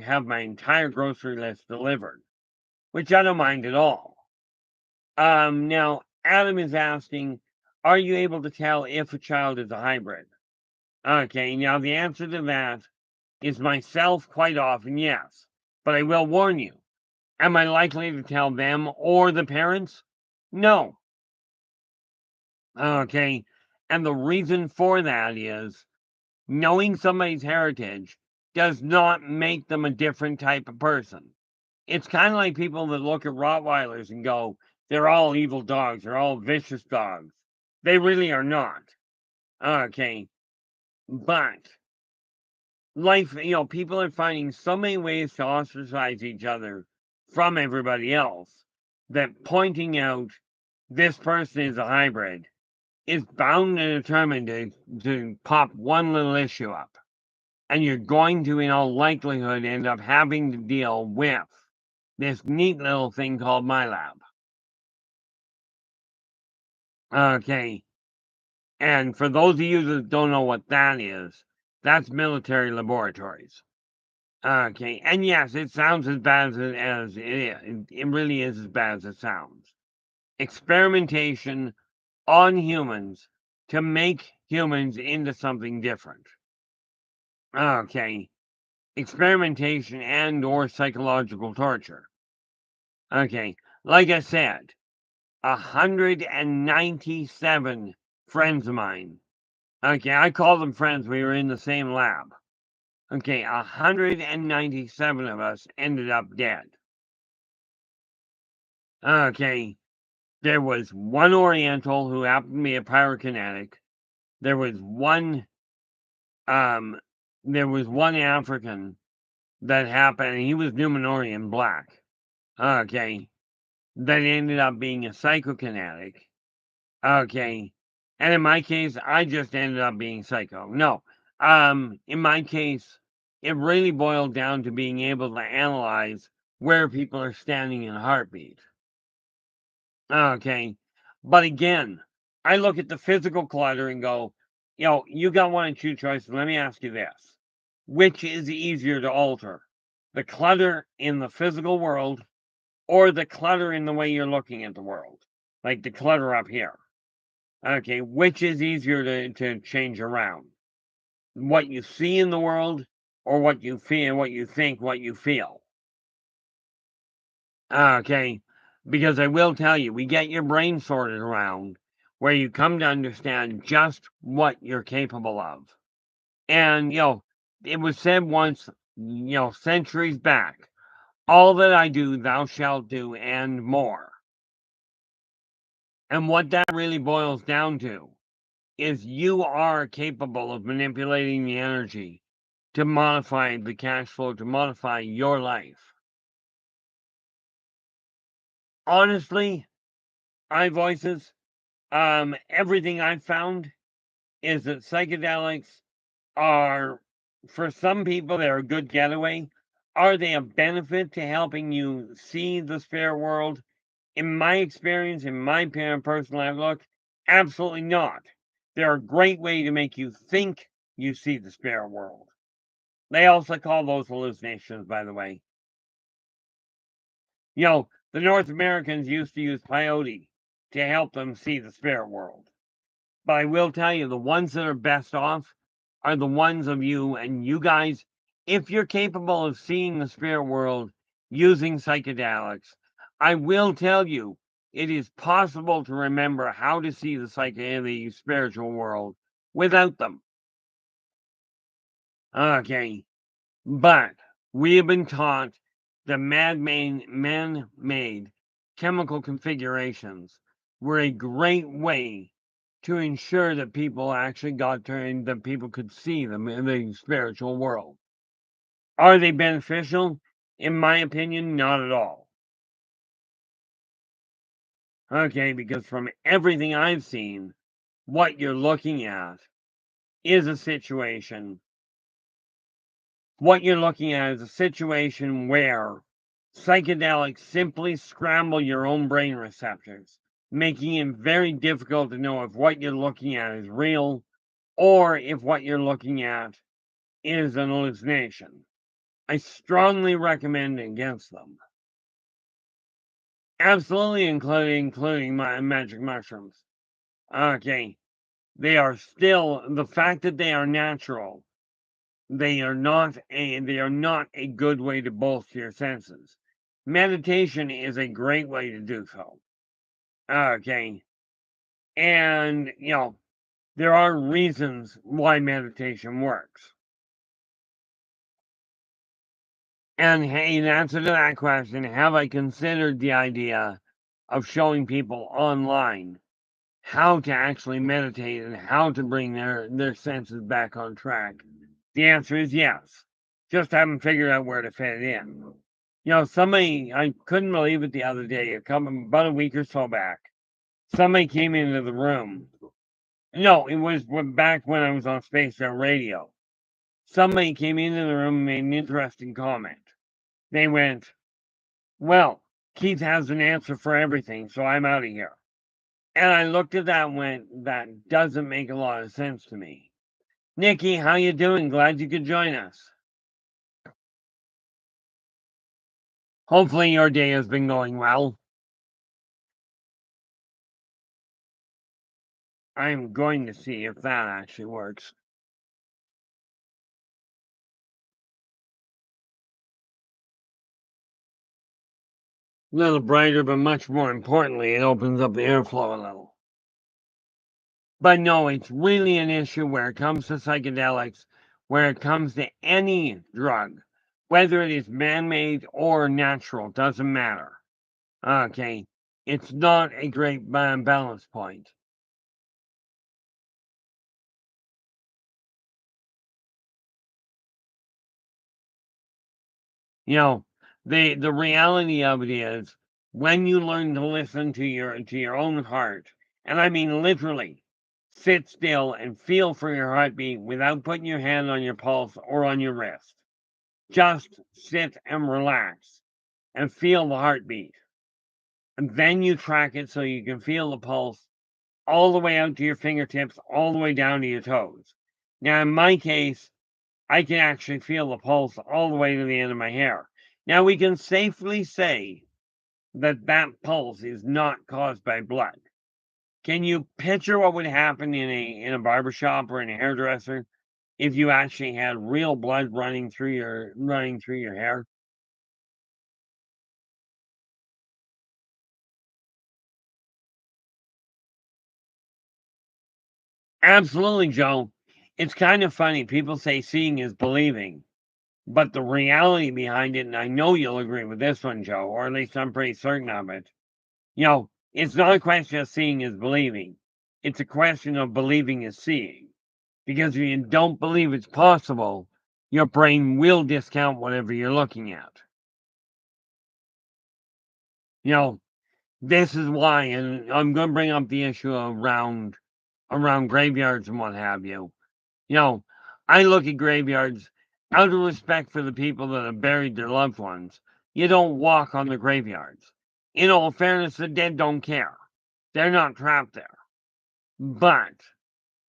have my entire grocery list delivered, which I don't mind at all. Now Adam is asking, are you able to tell if a child is a hybrid? Okay, now the answer to that is myself quite often, yes. But I will warn you, am I likely to tell them or the parents? No. Okay. And the reason for that is knowing somebody's heritage does not make them a different type of person. It's kind of like people that look at Rottweilers and go, they're all evil dogs, they're all vicious dogs. They really are not. Okay. But life, people are finding so many ways to ostracize each other from everybody else that pointing out this person is a hybrid is bound and determined to pop one little issue up. And you're going to, in all likelihood, end up having to deal with this neat little thing called MyLab. Okay. And for those of you that don't know what that is, that's military laboratories. Okay. And yes, it sounds as bad as it is. It really is as bad as it sounds. Experimentation on humans to make humans into something different. Okay. Experimentation and or psychological torture. Okay. Like I said, 197 friends of mine. Okay, I call them friends. We were in the same lab. Okay, 197 of us ended up dead. Okay, there was one Oriental who happened to be a pyrokinetic. There was one African that happened, and he was Numenorian black. Okay, that ended up being a psychokinetic. Okay, and in my case, I just ended up being psycho. No, in my case, it really boiled down to being able to analyze where people are standing in a heartbeat. Okay, but again, I look at the physical clutter and go, you got one and two choices. Let me ask you this. Which is easier to alter? The clutter in the physical world or the clutter in the way you're looking at the world? Like the clutter up here. Okay, which is easier to change around? What you see in the world or what you feel, what you think, what you feel? Okay, because I will tell you, we get your brain sorted around where you come to understand just what you're capable of. And, it was said once, centuries back, all that I do, thou shalt do, and more. And what that really boils down to is you are capable of manipulating the energy to modify the cash flow, to modify your life. Honestly, voices, everything I've found is that psychedelics are, for some people, they're a good getaway. Are they a benefit to helping you see the spirit world? In my experience, in my personal outlook, absolutely not. They're a great way to make you think you see the spirit world. They also call those hallucinations, by the way. The North Americans used to use peyote to help them see the spirit world. But I will tell you, the ones that are best off are the ones of you and you guys. If you're capable of seeing the spirit world using psychedelics, I will tell you, it is possible to remember how to see the spiritual world without them. Okay. But we have been taught that man-made chemical configurations were a great way to ensure that people actually that people could see them in the spiritual world. Are they beneficial? In my opinion, not at all. Okay, because from everything I've seen, what you're looking at is a situation. What you're looking at is a situation where psychedelics simply scramble your own brain receptors, making it very difficult to know if what you're looking at is real or if what you're looking at is an hallucination. I strongly recommend against them. Absolutely, including my magic mushrooms. Okay, they are still the fact that they are natural. They are not a good way to bolster your senses. Meditation is a great way to do so. Okay. And, there are reasons why meditation works. And hey, in answer to that question, have I considered the idea of showing people online how to actually meditate and how to bring their senses back on track? The answer is yes. Just haven't figured out where to fit it in. Somebody, I couldn't believe it the other day, about a week or so back, somebody came into the room. No, it was back when I was on Space Show Radio. Somebody came into the room and made an interesting comment. They went, well, Keith has an answer for everything, so I'm out of here. And I looked at that and went, that doesn't make a lot of sense to me. Nikki, how you doing? Glad you could join us. Hopefully your day has been going well. I'm going to see if that actually works. A little brighter, but much more importantly, it opens up the airflow a little. But no, it's really an issue where it comes to psychedelics, where it comes to any drug, whether it is man-made or natural, doesn't matter. Okay, it's not a great balance point. The reality of it is when you learn to listen to your own heart, and I mean literally, sit still and feel for your heartbeat without putting your hand on your pulse or on your wrist. Just sit and relax and feel the heartbeat. And then you track it so you can feel the pulse all the way out to your fingertips, all the way down to your toes. Now, in my case, I can actually feel the pulse all the way to the end of my hair. Now, we can safely say that that pulse is not caused by blood. Can you picture what would happen in a barber shop or in a hairdresser if you actually had real blood running through your hair? Absolutely, Joe. It's kind of funny. People say seeing is believing, but the reality behind it, and I know you'll agree with this one, Joe, or at least I'm pretty certain of it. It's not a question of seeing is believing. It's a question of believing is seeing. Because if you don't believe it's possible, your brain will discount whatever you're looking at. You know, this is why, and I'm going to bring up the issue around graveyards and what have you. I look at graveyards out of respect for the people that have buried their loved ones. You don't walk on the graveyards. In all fairness, the dead don't care. They're not trapped there. But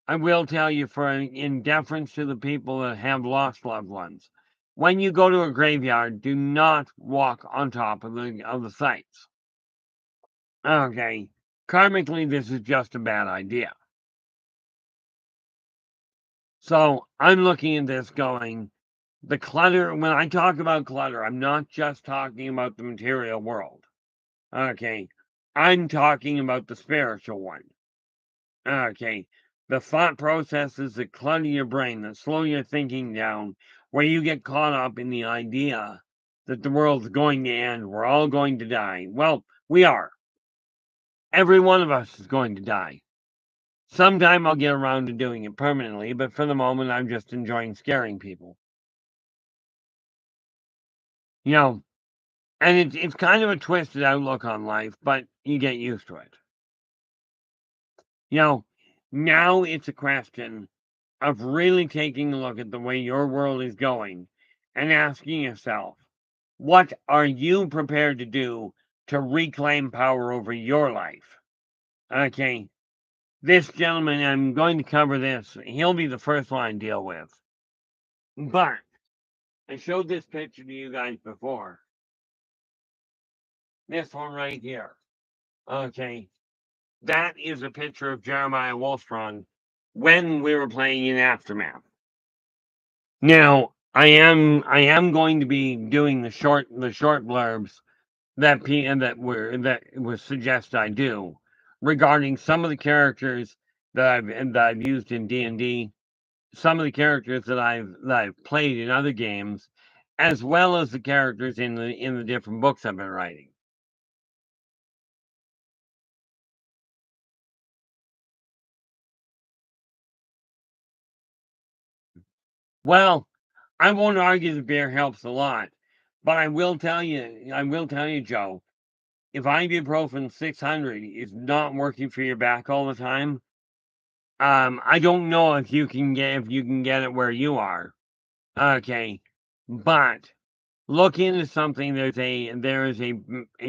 I will tell you, in deference to the people that have lost loved ones, when you go to a graveyard, do not walk on top of the sites. Okay, karmically, this is just a bad idea. So I'm looking at this going, the clutter, when I talk about clutter, I'm not just talking about the material world. Okay, I'm talking about the spiritual one. Okay, the thought processes that clutter your brain, that slow your thinking down, where you get caught up in the idea that the world's going to end, we're all going to die. Well, we are. Every one of us is going to die. Sometime I'll get around to doing it permanently, but for the moment, I'm just enjoying scaring people. You know, and it's kind of a twisted outlook on life, but you get used to it. Now it's a question of really taking a look at the way your world is going and asking yourself, what are you prepared to do to reclaim power over your life? Okay, this gentleman, I'm going to cover this. He'll be the first one I deal with. But I showed this picture to you guys before. This one right here. Okay, that is a picture of Jeremiah Wolfstrand when we were playing in Aftermath. Now, I am going to be doing the short blurbs that was suggest I do. regarding some of the characters that I've used in D&D, some of the characters that I've played in other games, as well as the characters in the different books I've been writing. Well, I won't argue that beer helps a lot, but I will tell you, Joe, if ibuprofen 600 is not working for your back all the time, I don't know if you can get it where you are. Okay, but look into something. There is a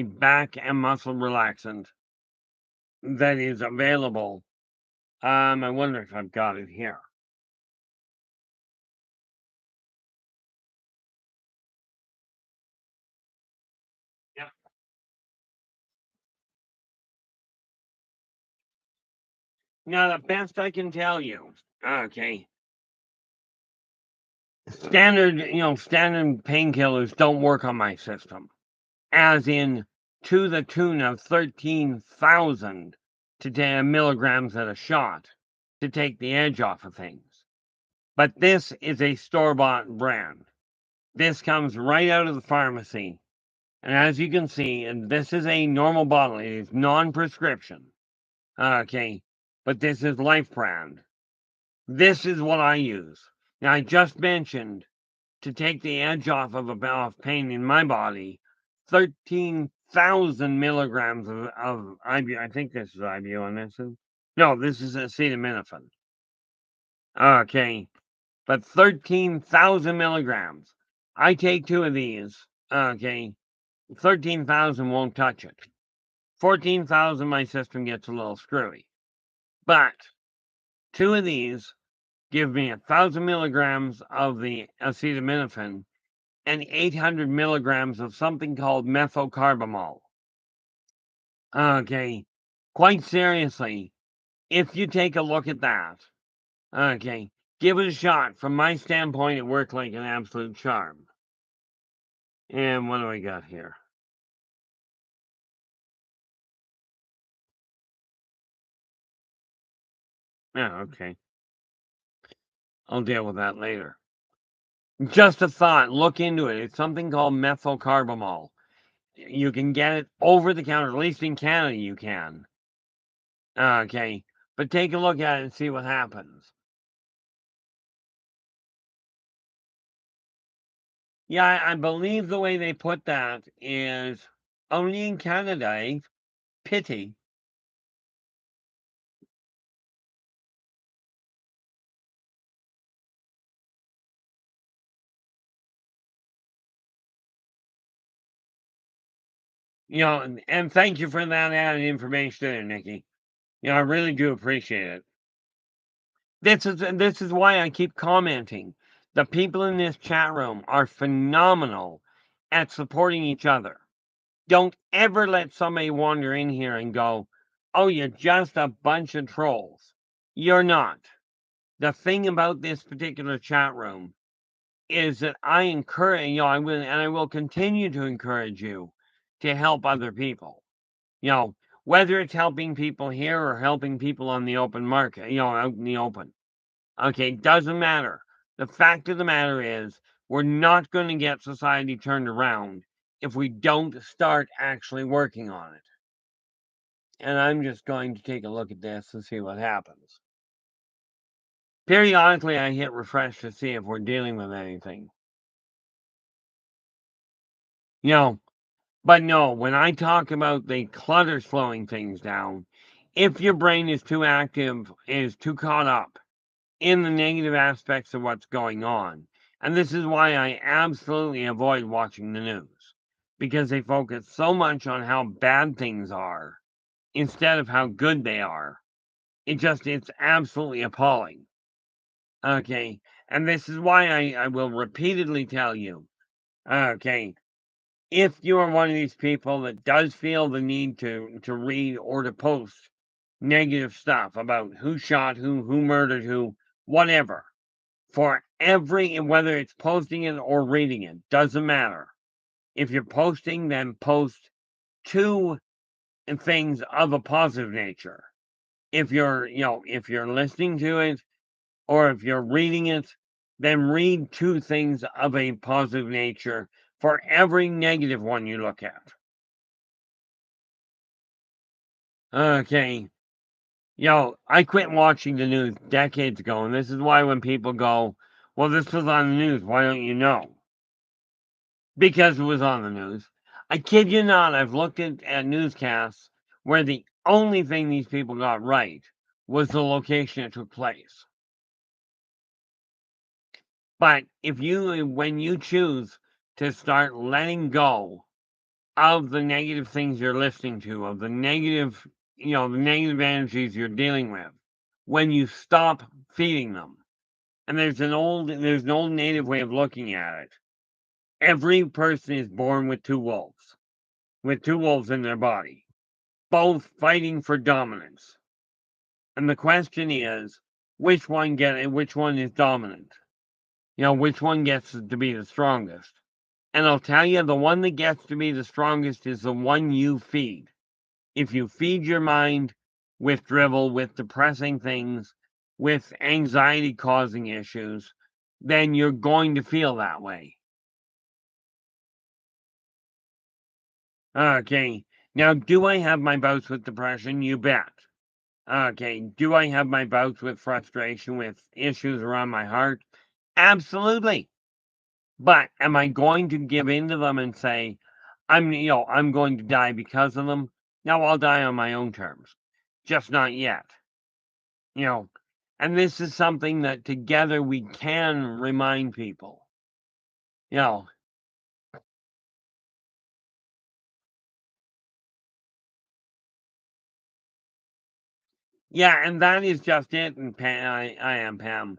back and muscle relaxant that is available. I wonder if I've got it here. Yeah. Now, the best I can tell you, okay, standard painkillers don't work on my system, as in to the tune of 13,000 milligrams at a shot to take the edge off of things. But this is a store-bought brand. This comes right out of the pharmacy. And as you can see, and this is a normal bottle, it is non-prescription. Okay, but this is Life brand. This is what I use. Now, I just mentioned to take the edge off of pain in my body, 13,000 milligrams of IBU. I think this is IBU on this. No, this is acetaminophen. Okay, but 13,000 milligrams. I take 2 of these. Okay, 13,000 won't touch it. 14,000, my system gets a little screwy. But 2 of these give me 1,000 milligrams of the acetaminophen and 800 milligrams of something called methocarbamol. Okay, quite seriously, if you take a look at that, okay, give it a shot. From my standpoint, it worked like an absolute charm. And what do I got here? Yeah, okay. I'll deal with that later. Just a thought, look into it. It's something called methocarbamol. You can get it over the counter, at least in Canada you can. Okay, but take a look at it and see what happens. Yeah, I believe the way they put that is only in Canada, eh? Pity. And thank you for that added information there, Nikki. I really do appreciate it. This is why I keep commenting. The people in this chat room are phenomenal at supporting each other. Don't ever let somebody wander in here and go, "Oh, you're just a bunch of trolls." You're not. The thing about this particular chat room is that I encourage, I will continue to encourage you to help other people. Whether it's helping people here or helping people on the open market, out in the open. Okay, doesn't matter. The fact of the matter is, we're not going to get society turned around if we don't start actually working on it. And I'm just going to take a look at this and see what happens. Periodically, I hit refresh to see if we're dealing with anything. But no, when I talk about the clutter slowing things down, if your brain is too active, is too caught up in the negative aspects of what's going on, and this is why I absolutely avoid watching the news, because they focus so much on how bad things are instead of how good they are. It's absolutely appalling. Okay. And this is why I will repeatedly tell you, okay, if you are one of these people that does feel the need to read or to post negative stuff about who shot who murdered who, whatever, for whether it's posting it or reading it, doesn't matter. If you're posting, then post to things of a positive nature. If you're, if you're listening to it or if you're reading it, then read 2 things of a positive nature for every negative one you look at. Okay. I quit watching the news decades ago, and this is why when people go, well, this was on the news, why don't you know? Because it was on the news. I kid you not, I've looked at newscasts where the only thing these people got right was the location it took place. But when you choose to start letting go of the negative things you're listening to, of the negative, the negative energies you're dealing with, when you stop feeding them, and there's an old native way of looking at it. Every person is born with 2 wolves, in their body, both fighting for dominance. And the question is, which one is dominant? Which one gets to be the strongest? And I'll tell you, the one that gets to be the strongest is the one you feed. If you feed your mind with drivel, with depressing things, with anxiety causing issues, then you're going to feel that way. Okay. Now, do I have my bouts with depression? You bet. Okay. Do I have my bouts with frustration, with issues around my heart? Absolutely. But am I going to give in to them and say, I'm going to die because of them? No, I'll die on my own terms. Just not yet. And this is something that together we can remind people. Yeah, and that is just it. And I am Pam.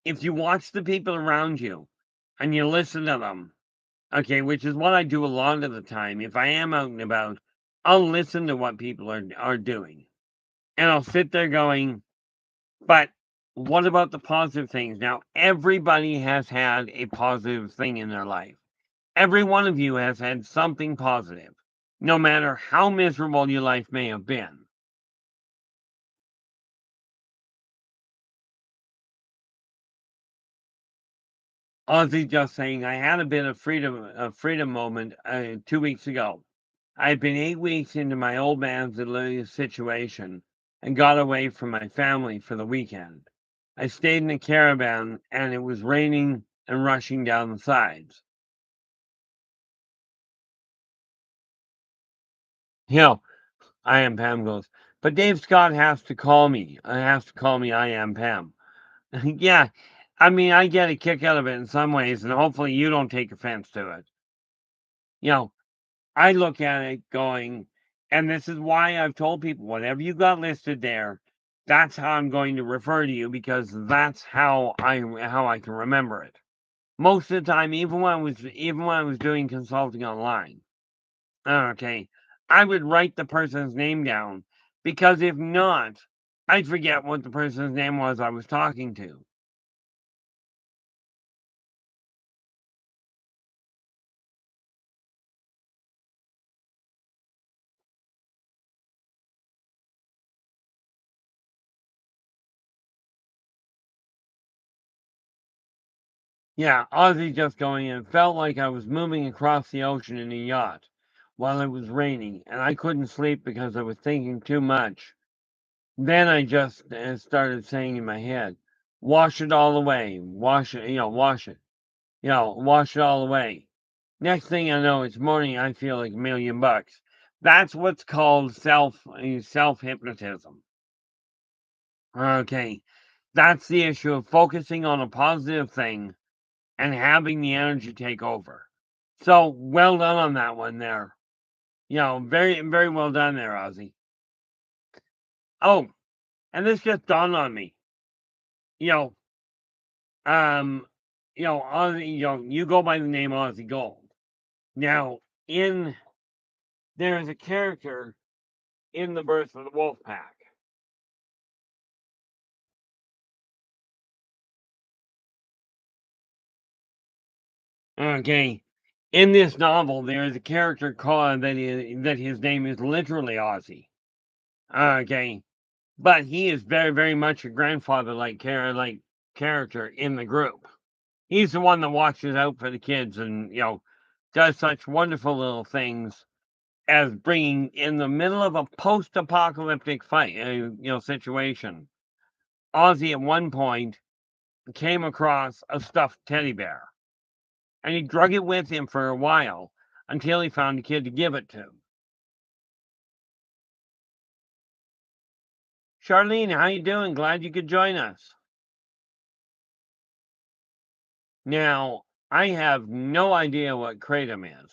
If you watch the people around you and you listen to them, okay, which is what I do a lot of the time. If I am out and about, I'll listen to what people are doing. And I'll sit there going, but what about the positive things? Now, everybody has had a positive thing in their life. Every one of you has had something positive, no matter how miserable your life may have been. Ozzy just saying, I had a bit of freedom moment 2 weeks ago. I'd been 8 weeks into my old man's situation and got away from my family for the weekend. I stayed in a caravan and it was raining and rushing down the sides. I am Pam goes, but Dave Scott has to call me. I am Pam. Yeah, I mean, I get a kick out of it in some ways, and hopefully you don't take offense to it. I look at it going, and this is why I've told people, whatever you got listed there, that's how I'm going to refer to you because that's how I can remember it. Most of the time, even when I was doing consulting online, okay, I would write the person's name down because if not, I'd forget what the person's name was I was talking to. Yeah, Ozzy just going in. Felt like I was moving across the ocean in a yacht while it was raining, and I couldn't sleep because I was thinking too much. Then I just started saying in my head, wash it all away. Wash it, wash it. Wash it all away. Next thing I know, it's morning. I feel like $1,000,000. That's what's called self hypnotism. Okay, that's the issue of focusing on a positive thing and having the energy take over. So well done on that one there. Very, very well done there, Ozzy. Oh, and this just dawned on me. You know, um, Ozzy, you go by the name Ozzy Gold. Now, in there is a character in the Birth of the Wolf Pack. Okay, In this novel, there is a character called that his name is literally Ozzy. Okay, but he is very, very much a grandfather-like character in the group. He's the one that watches out for the kids and does such wonderful little things as bringing in the middle of a post-apocalyptic fight, situation. Ozzy at one point came across a stuffed teddy bear, and he drug it with him for a while until he found a kid to give it to. Charlene, how you doing? Glad you could join us. Now, I have no idea what kratom is.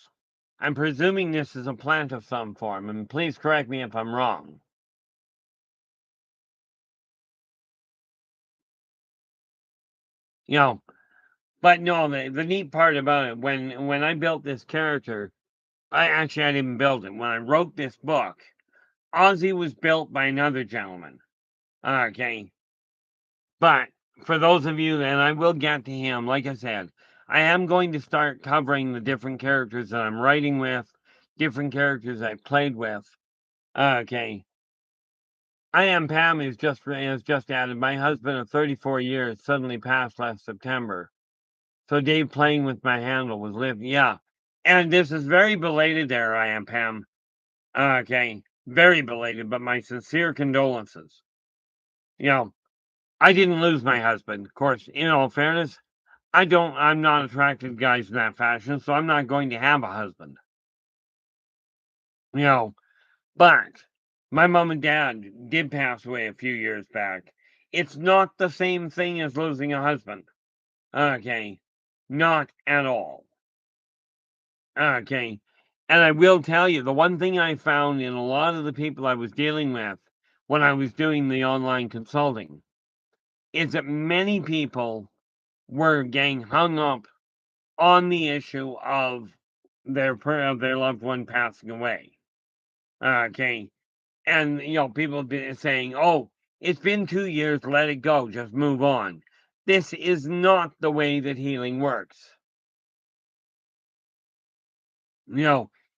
I'm presuming this is a plant of some form, and please correct me if I'm wrong. But no, the neat part about it, when I built this character, I didn't build it. When I wrote this book, Ozzy was built by another gentleman. Okay. But for those of you, and I will get to him, like I said, I am going to start covering the different characters that I'm writing with, different characters I've played with. Okay. I am Pam is just added. My husband of 34 years suddenly passed last September. So Dave playing with my handle was living. Yeah. And this is very belated there, I am Pam. Okay. Very belated, but my sincere condolences. I didn't lose my husband. Of course, in all fairness, I'm not attracted to guys in that fashion, so I'm not going to have a husband. But my mom and dad did pass away a few years back. It's not the same thing as losing a husband. Okay. Not at all. Okay. And I will tell you, the one thing I found in a lot of the people I was dealing with when I was doing the online consulting is that many people were getting hung up on the issue of their loved one passing away. Okay. And people saying, "Oh, it's been 2 years, let it go, just move on." This is not the way that healing works.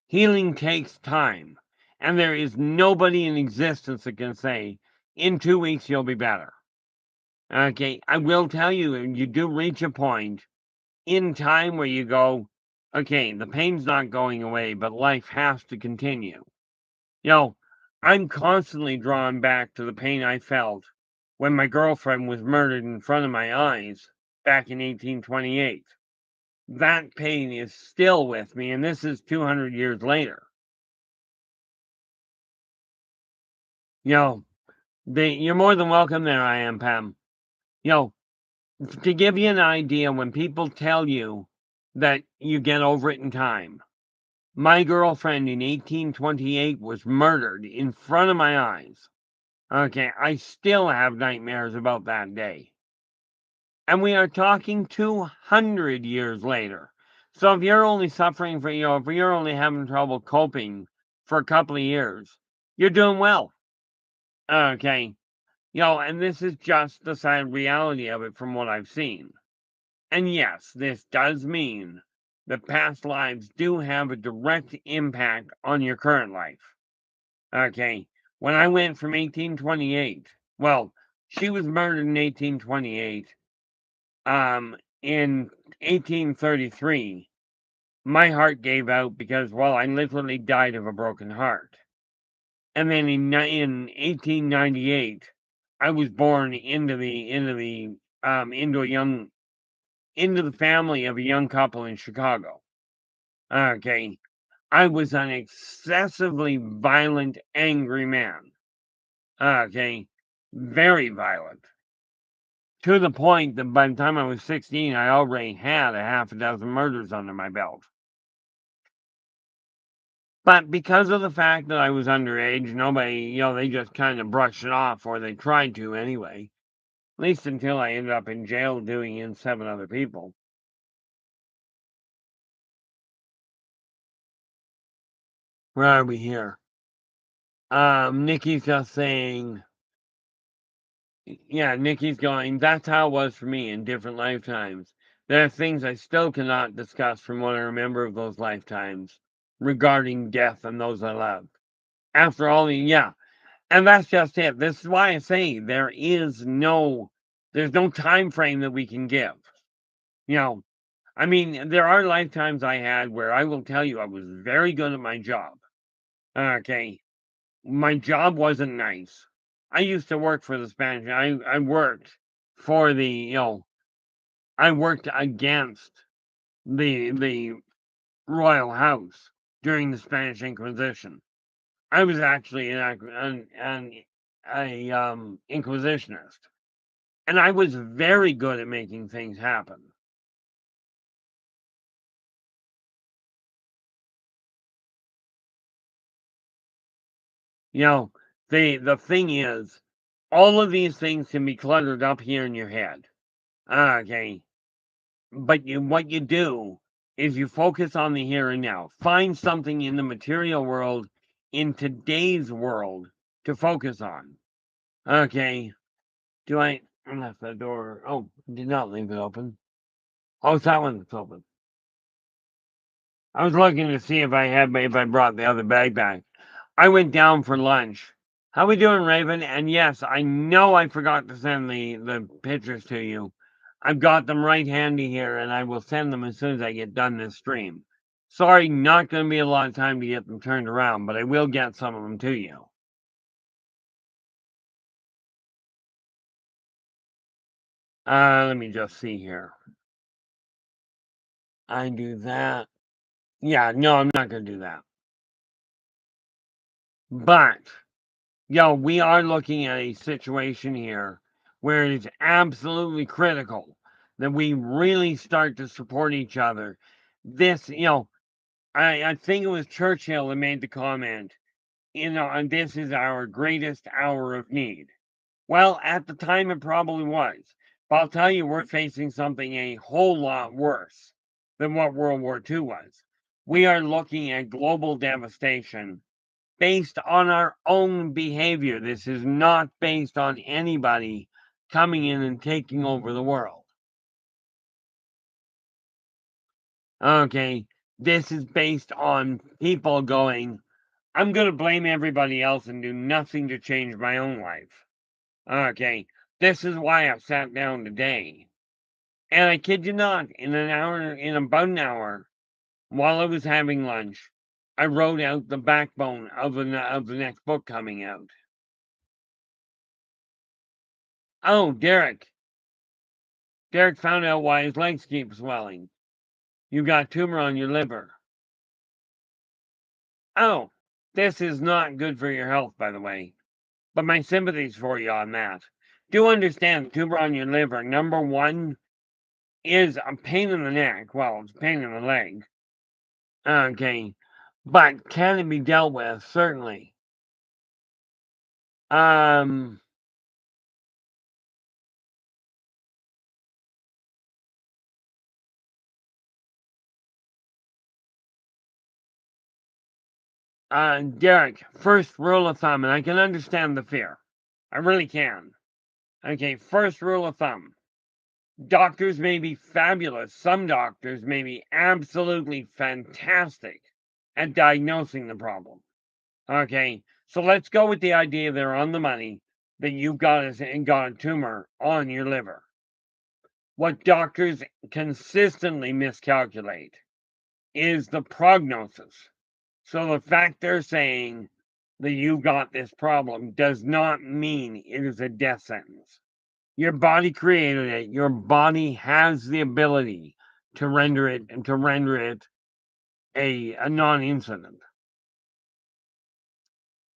Healing takes time, and there is nobody in existence that can say, "In 2 weeks you'll be better." Okay, I will tell you, you do reach a point in time where you go, "Okay, the pain's not going away, but life has to continue." I'm constantly drawn back to the pain I felt when my girlfriend was murdered in front of my eyes back in 1828. That pain is still with me, and this is 200 years later. You're more than welcome there, I am, Pam. To give you an idea, when people tell you that you get over it in time, my girlfriend in 1828 was murdered in front of my eyes. Okay, I still have nightmares about that day. And we are talking 200 years later. So if you're only suffering if you're only having trouble coping for a couple of years, you're doing well. Okay. And this is just the sad reality of it from what I've seen. And yes, this does mean that past lives do have a direct impact on your current life. Okay. When I went from 1828, well, she was murdered in 1828. In 1833, my heart gave out because, well, I literally died of a broken heart. And then in 1898, I was born into the family of a young couple in Chicago. Okay, I was an excessively violent, angry man. Okay, very violent. To the point that by the time I was 16, I already had a half a dozen murders under my belt. But because of the fact that I was underage, nobody, they just kind of brushed it off, or they tried to anyway. At least until I ended up in jail doing it in 7 other people. Where are we here? Nikki's just saying, yeah, Nikki's going, that's how it was for me in different lifetimes. There are things I still cannot discuss from what I remember of those lifetimes regarding death and those I love. After all, yeah, and that's just it. This is why I say there's no time frame that we can give. You know, I mean, there are lifetimes I had where I will tell you I was very good at my job. Okay, my job wasn't nice. I used to work for the Spanish. I worked for the I worked against the royal house during the Spanish Inquisition. I was actually a inquisitionist, and I was very good at making things happen. The thing is, all of these things can be cluttered up here in your head. Okay, but what you do is you focus on the here and now. Find something in the material world, in today's world, to focus on. Okay, I left the door? Oh, did not leave it open. Oh, it's that one that's open. I was looking to see if I brought the other bag back. I went down for lunch. How we doing, Raven? And yes, I know I forgot to send the pictures to you. I've got them right handy here, and I will send them as soon as I get done this stream. Sorry, not going to be a lot of time to get them turned around, but I will get some of them to you. Let me just see here. I do that. Yeah, no, I'm not going to do that. But we are looking at a situation here where it is absolutely critical that we really start to support each other. This, I think it was Churchill that made the comment, and this is our greatest hour of need. Well, at the time it probably was. But I'll tell you, we're facing something a whole lot worse than what World War II was. We are looking at global devastation based on our own behavior. This is not based on anybody coming in and taking over the world. Okay, this is based on people going, I'm going to blame everybody else and do nothing to change my own life. Okay, this is why I've sat down today. And I kid you not, in about an hour, while I was having lunch, I wrote out the backbone of the next book coming out. Oh, Derek. Derek found out why his legs keep swelling. You got a tumor on your liver. Oh, this is not good for your health, by the way. But my sympathies for you on that. Do understand, tumor on your liver, number one, is a pain in the neck. Well, it's a pain in the leg. Okay. But can it be dealt with? Certainly. Um, Derek, first rule of thumb, and I can understand the fear. I really can. Okay, first rule of thumb. Doctors may be fabulous. Some doctors may be absolutely fantastic at diagnosing the problem. Okay, so let's go with the idea they're on the money that you've got a tumor on your liver. What doctors consistently miscalculate is the prognosis. So the fact they're saying that you've got this problem does not mean it is a death sentence. Your body created it. Your body has the ability to render it a non-incident.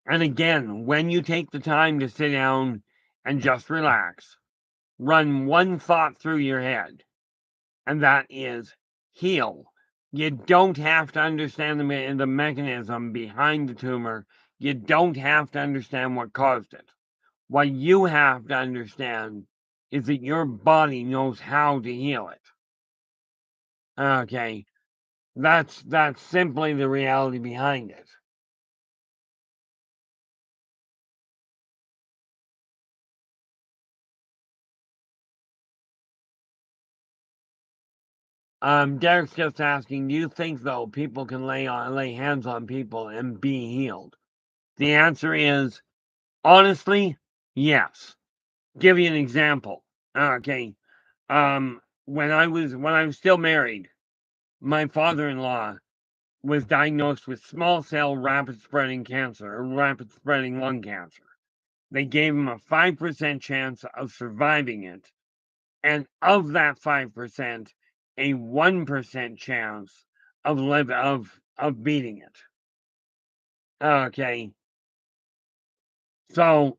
And again, when you take the time to sit down and just relax, run one thought through your head, and that is heal. You don't have to understand the mechanism behind the tumor. You don't have to understand what caused it. What you have to understand is that your body knows how to heal it. Okay, that's simply the reality behind it. Derek's just asking, do you think though people can lay hands on people and be healed? The answer is honestly, yes. Give you an example. Okay. When I was still married, my father-in-law was diagnosed with small cell rapid spreading cancer, or rapid spreading lung cancer. They gave him a 5% chance of surviving it, and of that 5%, a 1% chance of beating it. Okay. So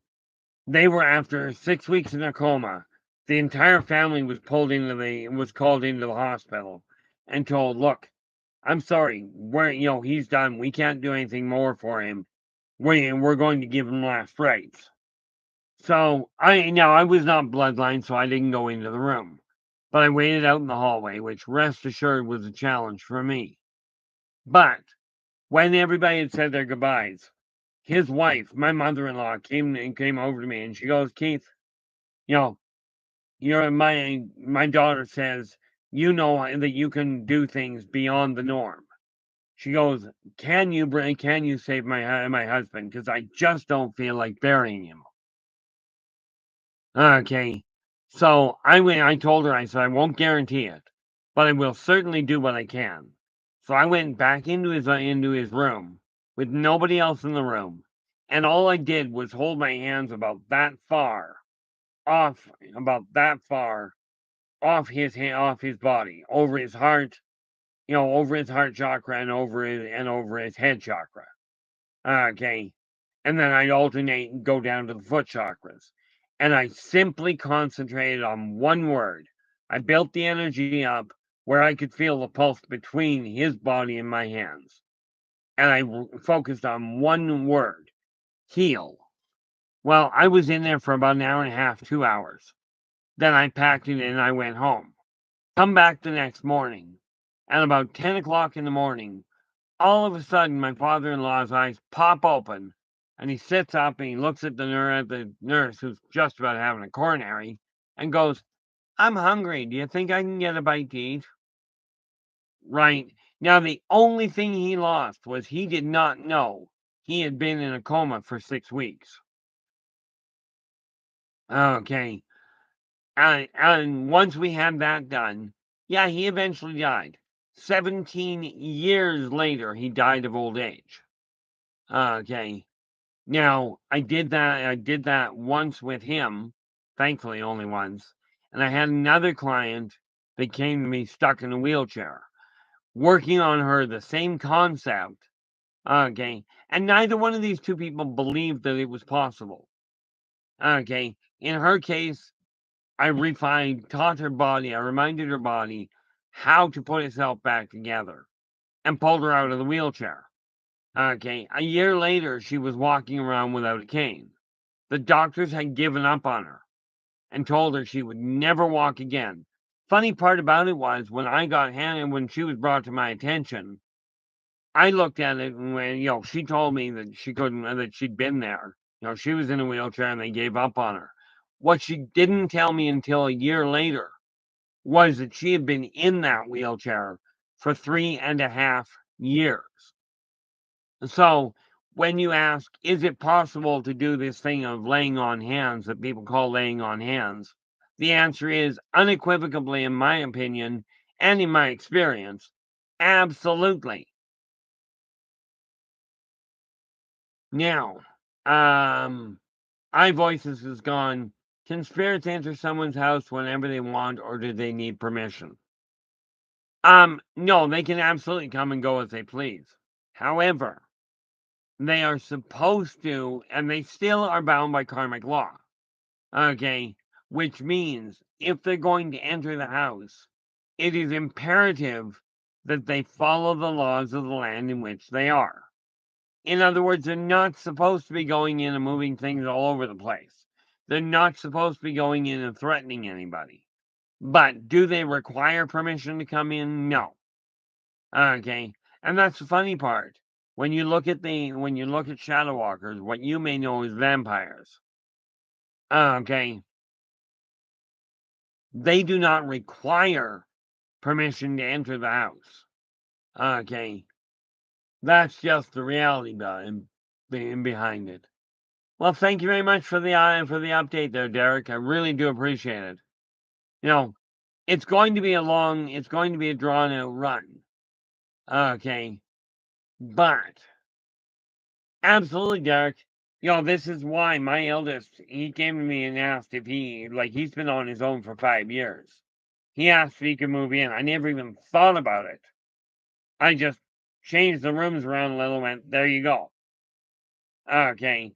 they were, after 6 weeks in a coma. The entire family was called into the hospital and told, "Look, I'm sorry, he's done. We can't do anything more for him. We're going to give him last rites." So I was not bloodline, so I didn't go into the room, but I waited out in the hallway, which, rest assured, was a challenge for me. But when everybody had said their goodbyes, his wife, my mother-in-law, came over to me and she goes, "Keith, you know, my daughter says you know that you can do things beyond the norm." She goes, Can you save my husband? Because I just don't feel like burying him." Okay. So I told her, I said, "I won't guarantee it, but I will certainly do what I can." So I went back into his room with nobody else in the room, and all I did was hold my hands off, about that far off his body, over his heart, over his heart chakra and over his head chakra. Okay. And then I'd alternate and go down to the foot chakras. And I simply concentrated on one word. I built the energy up where I could feel the pulse between his body and my hands. And I focused on one word: heal. Well, I was in there for about an hour and a half, 2 hours. Then I packed it and I went home. Come back the next morning. At about 10 o'clock in the morning, all of a sudden, my father-in-law's eyes pop open, and he sits up and he looks at the nurse who's just about having a coronary, and goes, "I'm hungry. Do you think I can get a bite to eat?" Right. Now, the only thing he lost was he did not know he had been in a coma for 6 weeks. Okay. And once we had that done, yeah, he eventually died. 17 years later, he died of old age. Okay. Now, I did that once with him, thankfully only once, and I had another client that came to me stuck in a wheelchair, working on her the same concept. Okay. And neither one of these two people believed that it was possible. Okay. In her case, I taught her body, I reminded her body how to put itself back together and pulled her out of the wheelchair. Okay. A year later, she was walking around without a cane. The doctors had given up on her and told her she would never walk again. Funny part about it was, when she was brought to my attention, I looked at it, and when she told me that she couldn't, that she'd been there. She was in a wheelchair and they gave up on her. What she didn't tell me until a year later was that she had been in that wheelchair for 3.5 years. So when you ask, is it possible to do this thing of laying on hands that people call laying on hands? The answer is unequivocally, in my opinion and in my experience, absolutely. Now, iVoices has gone, can spirits enter someone's house whenever they want, or do they need permission? No, they can absolutely come and go as they please. However, they are supposed to, and they still are bound by karmic law. Okay, which means if they're going to enter the house, it is imperative that they follow the laws of the land in which they are. In other words, they're not supposed to be going in and moving things all over the place. They're not supposed to be going in and threatening anybody. But do they require permission to come in? No. Okay. And that's the funny part. When you look at shadow walkers, what you may know as vampires. Okay. They do not require permission to enter the house. Okay. That's just the reality behind it. Well, thank you very much for the update there, Derek. I really do appreciate it. You know, it's going to be a drawn out run. Okay. But absolutely, Derek. This is why my eldest, he came to me and asked if he's been on his own for 5 years. He asked if he could move in. I never even thought about it. I just changed the rooms around a little and went, there you go. Okay.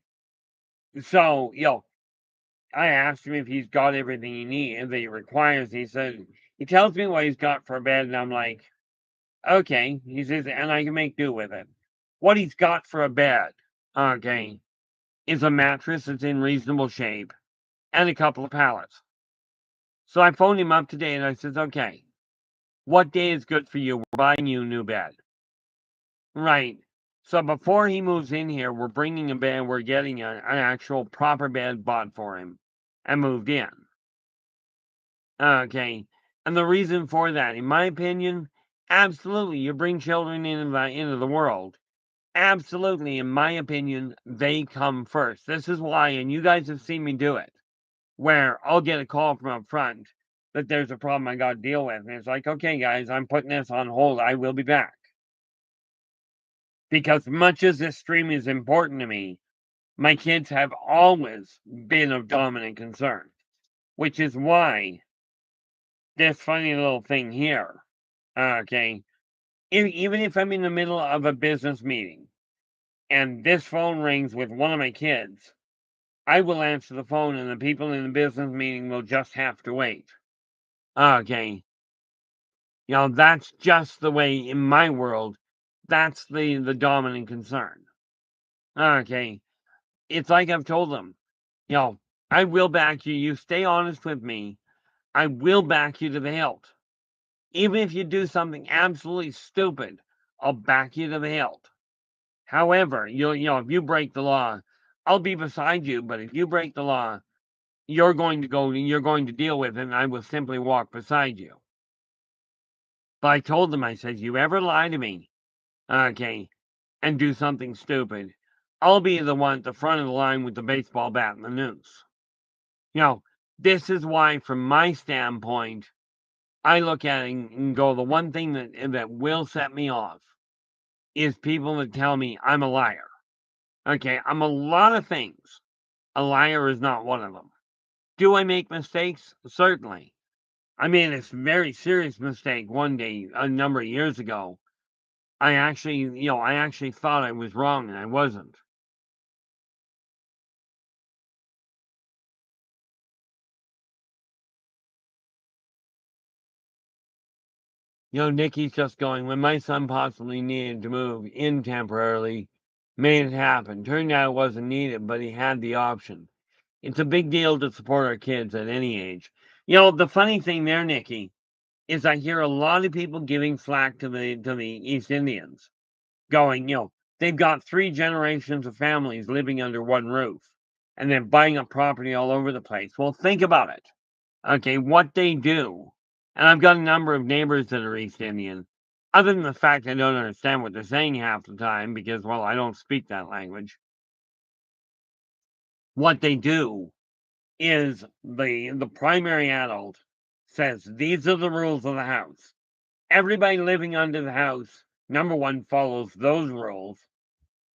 So, I asked him if he's got everything he needs, that he requires. He said, he tells me what he's got for a bed, and I'm like, okay. He says, and I can make do with it. What he's got for a bed, okay, is a mattress that's in reasonable shape and a couple of pallets. So I phoned him up today and I says, okay, what day is good for you? We're buying you a new bed. Right. So before he moves in here, we're bringing a bed, we're getting an actual proper bed bought for him and moved in. Okay. And the reason for that, in my opinion, absolutely, you bring children into the world. Absolutely, in my opinion, they come first. This is why, and you guys have seen me do it, where I'll get a call from up front that there's a problem I got to deal with. And it's like, okay, guys, I'm putting this on hold. I will be back. Because much as this stream is important to me, my kids have always been of dominant concern, which is why this funny little thing here, okay, even if I'm in the middle of a business meeting and this phone rings with one of my kids, I will answer the phone and the people in the business meeting will just have to wait. Okay. That's just the way in my world, that's the dominant concern. Okay. It's like I've told them, I will back you. You stay honest with me. I will back you to the hilt. Even if you do something absolutely stupid, I'll back you to the hilt. However, if you break the law, I'll be beside you. But if you break the law, you're going to deal with it, and I will simply walk beside you. But I told them, I said, you ever lie to me, okay, and do something stupid, I'll be the one at the front of the line with the baseball bat and the noose. This is why, from my standpoint, I look at it and go, the one thing that will set me off is people that tell me I'm a liar. Okay, I'm a lot of things. A liar is not one of them. Do I make mistakes? Certainly. I made a very serious mistake one day a number of years ago. I actually thought I was wrong and I wasn't. Nikki's just going, when my son possibly needed to move in temporarily, made it happen. Turned out it wasn't needed, but he had the option. It's a big deal to support our kids at any age. The funny thing there, Nikki, is I hear a lot of people giving flack to the East Indians, going, they've got 3 generations of families living under one roof, and they're buying up property all over the place. Well, think about it. Okay, what they do, and I've got a number of neighbors that are East Indian, other than the fact I don't understand what they're saying half the time because, well, I don't speak that language. What they do is the primary adult says, these are the rules of the house. Everybody living under the house, number 1, follows those rules,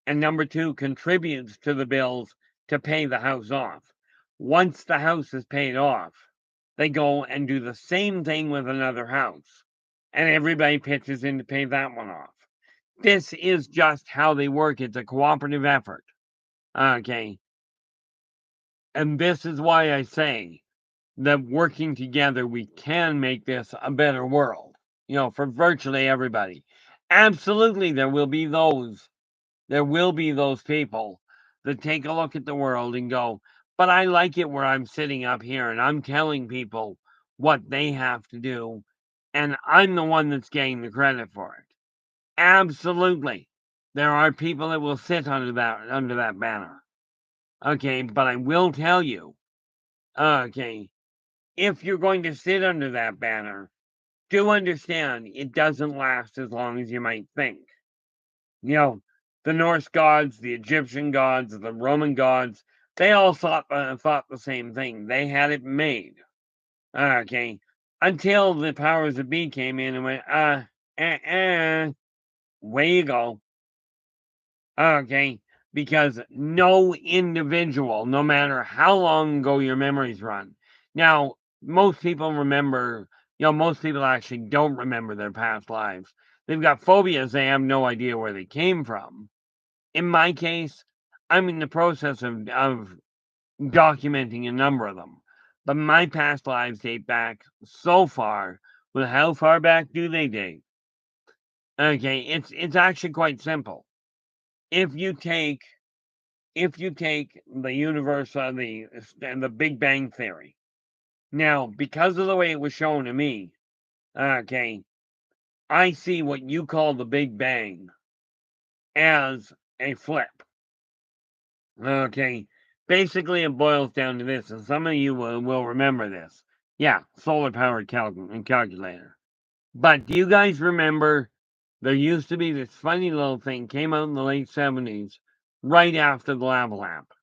and number 2, contributes to the bills to pay the house off. Once the house is paid off, they go and do the same thing with another house, and everybody pitches in to pay that one off. This is just how they work. It's a cooperative effort. Okay. And this is why I say that working together, we can make this a better world, for virtually everybody. Absolutely, there will be those people that take a look at the world and go, but I like it where I'm sitting up here and I'm telling people what they have to do, and I'm the one that's getting the credit for it. Absolutely. There are people that will sit under that banner. Okay, but I will tell you, okay, if you're going to sit under that banner, do understand it doesn't last as long as you might think. You know, the Norse gods, the Egyptian gods, the Roman gods, they all thought the same thing. They had it made. Okay. Until the powers that be came in and went, way you go. Okay. Because no individual, no matter how long ago your memories run. Now, most people remember, most people actually don't remember their past lives. They've got phobias, they have no idea where they came from. In my case, I'm in the process of documenting a number of them. But my past lives date back so far. Well, how far back do they date? Okay, it's actually quite simple. If you take the universe of the Big Bang Theory. Now, because of the way it was shown to me, okay, I see what you call the Big Bang as a flip. Okay, basically it boils down to this, and some of you will remember this. Yeah, solar powered calculator. But do you guys remember there used to be this funny little thing came out in the late 70s, right after the lava lamp.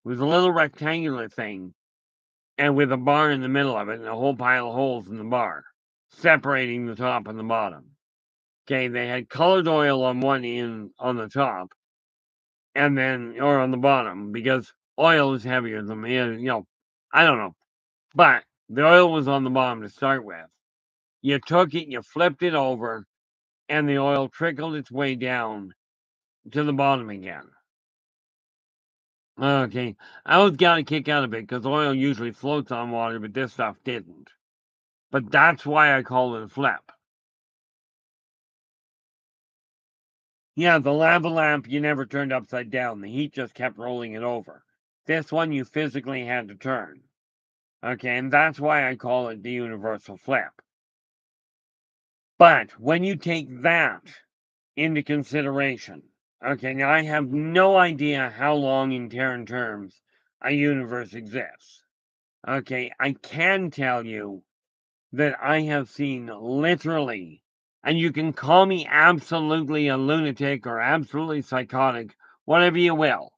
It was a little rectangular thing, and with a bar in the middle of it, and a whole pile of holes in the bar, separating the top and the bottom. Okay, they had colored oil on one end on the top, and then or on the bottom, because oil is heavier than I don't know, but the oil was on the bottom to start with. You took it, you flipped it over, and the oil trickled its way down to the bottom again. Okay, I always got a kick out of it because oil usually floats on water, but this stuff didn't. But that's why I call it a flip. Yeah, the lava lamp you never turned upside down. The heat just kept rolling it over. This one you physically had to turn. Okay, and that's why I call it the universal flip. But when you take that into consideration, okay, now I have no idea how long in Terran terms a universe exists. Okay, I can tell you that I have seen literally, and you can call me absolutely a lunatic or absolutely psychotic, whatever you will.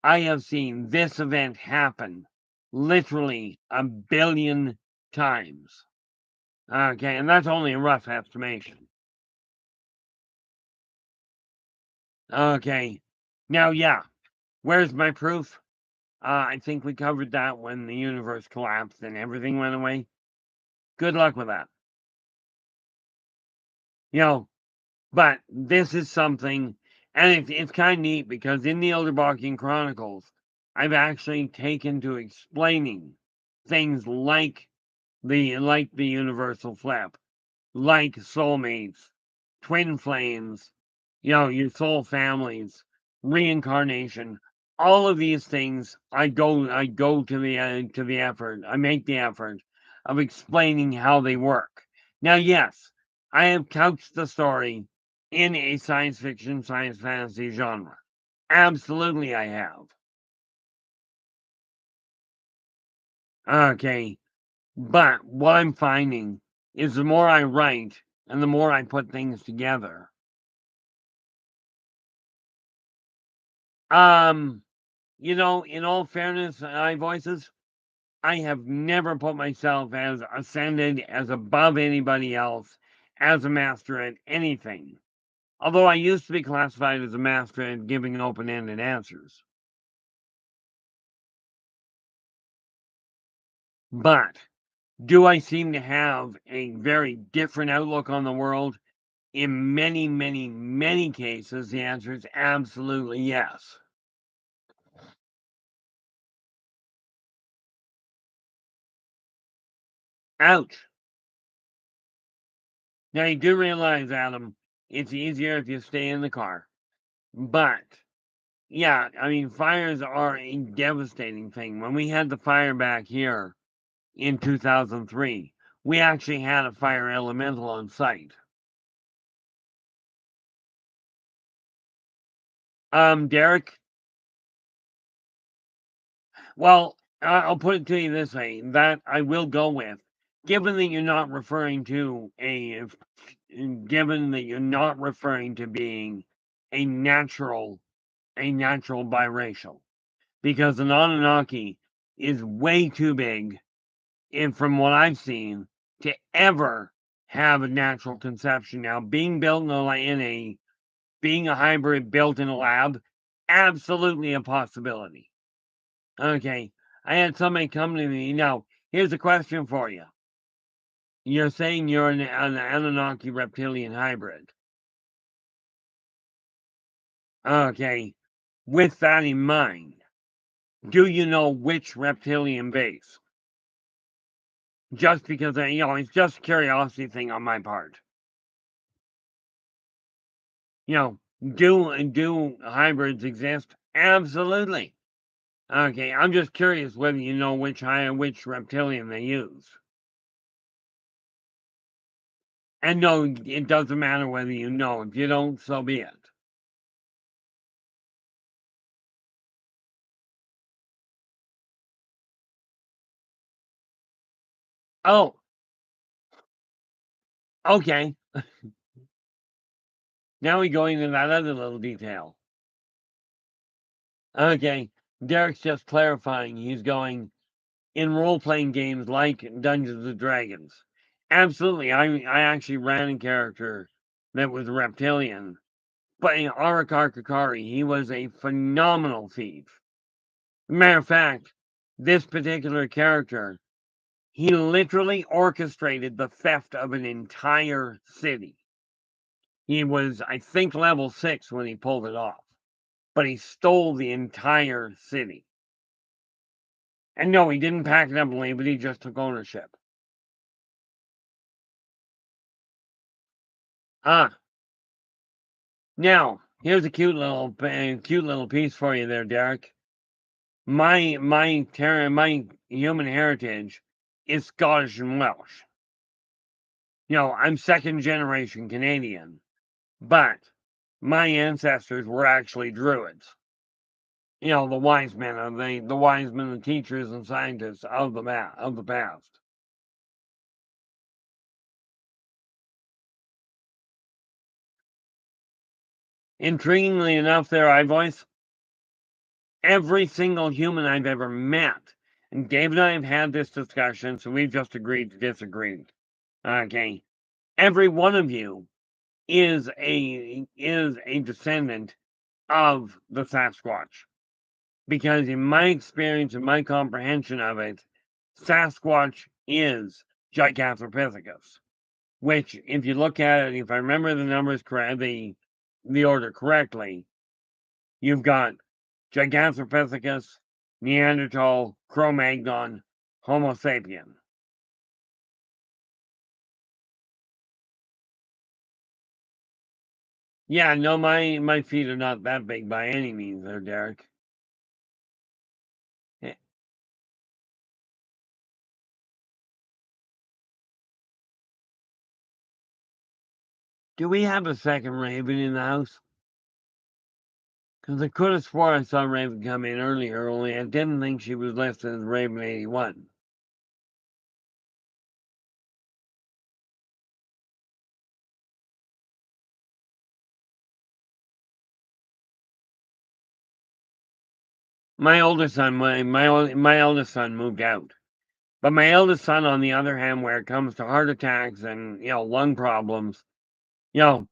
I have seen this event happen literally a billion times. Okay, and that's only a rough estimation. Okay, now, yeah, where's my proof? I think we covered that when the universe collapsed and everything went away. Good luck with that. But this is something, and it's kind of neat because in the Yldrbac Chronicles, I've actually taken to explaining things like the universal flip, like soulmates, twin flames, your soul families, reincarnation, all of these things. I go to the effort. I make the effort of explaining how they work. Now, yes, I have couched the story in a science fiction, science fantasy genre. Absolutely, I have. Okay, but what I'm finding is the more I write and the more I put things together, in all fairness, voices, I have never put myself as ascended, as above anybody else, as a master at anything. Although I used to be classified as a master at giving open-ended answers. But do I seem to have a very different outlook on the world? In many, many, many cases, the answer is absolutely yes. Ouch. Now, you do realize, Adam, it's easier if you stay in the car. But, yeah, I mean, fires are a devastating thing. When we had the fire back here in 2003, we actually had a fire elemental on site. Derek, well, I'll put it to you this way, that I will go with. given that you're not referring to being a natural biracial, because an Anunnaki is way too big, and from what I've seen, to ever have a natural conception. Now, being a hybrid built in a lab, absolutely a possibility. Okay, I had somebody come to me. Now, here's a question for you. You're saying you're an Anunnaki reptilian hybrid. Okay, with that in mind, do you know which reptilian base? Just because, it's just a curiosity thing on my part. Do hybrids exist? Absolutely. Okay, I'm just curious whether you know which reptilian they use. And no, it doesn't matter whether you know. If you don't, so be it. Oh, okay. Now we go into that other little detail. Okay, Derek's just clarifying. He's going in role-playing games like Dungeons and Dragons. Absolutely, I actually ran a character that was reptilian, but in Arakar Kakari, he was a phenomenal thief. Matter of fact, this particular character, he literally orchestrated the theft of an entire city. He was, I think, level 6 when he pulled it off, but he stole the entire city. And no, he didn't pack it up and leave it, he just took ownership. Ah, now, here's a cute little piece for you there, Derek. My human heritage is Scottish and Welsh. I'm second generation Canadian, but my ancestors were actually Druids. The wise men, the teachers and scientists of the past. Intriguingly enough, there, I voice every single human I've ever met, and Dave and I have had this discussion, so we've just agreed to disagree. Okay, every one of you is a descendant of the Sasquatch, because in my experience and my comprehension of it, Sasquatch is Gigantopithecus, which, if you look at it, if I remember the numbers correct, the order correctly, you've got Gigantopithecus, Neanderthal, Cro-Magnon, Homo sapien. Yeah, no, my feet are not that big by any means there, Derek. Eh, do we have a second Raven in the house? Because I could have sworn I saw Raven come in earlier, only I didn't think she was listed as Raven 81. My oldest son, my eldest son moved out. But my eldest son, on the other hand, where it comes to heart attacks and lung problems, you know,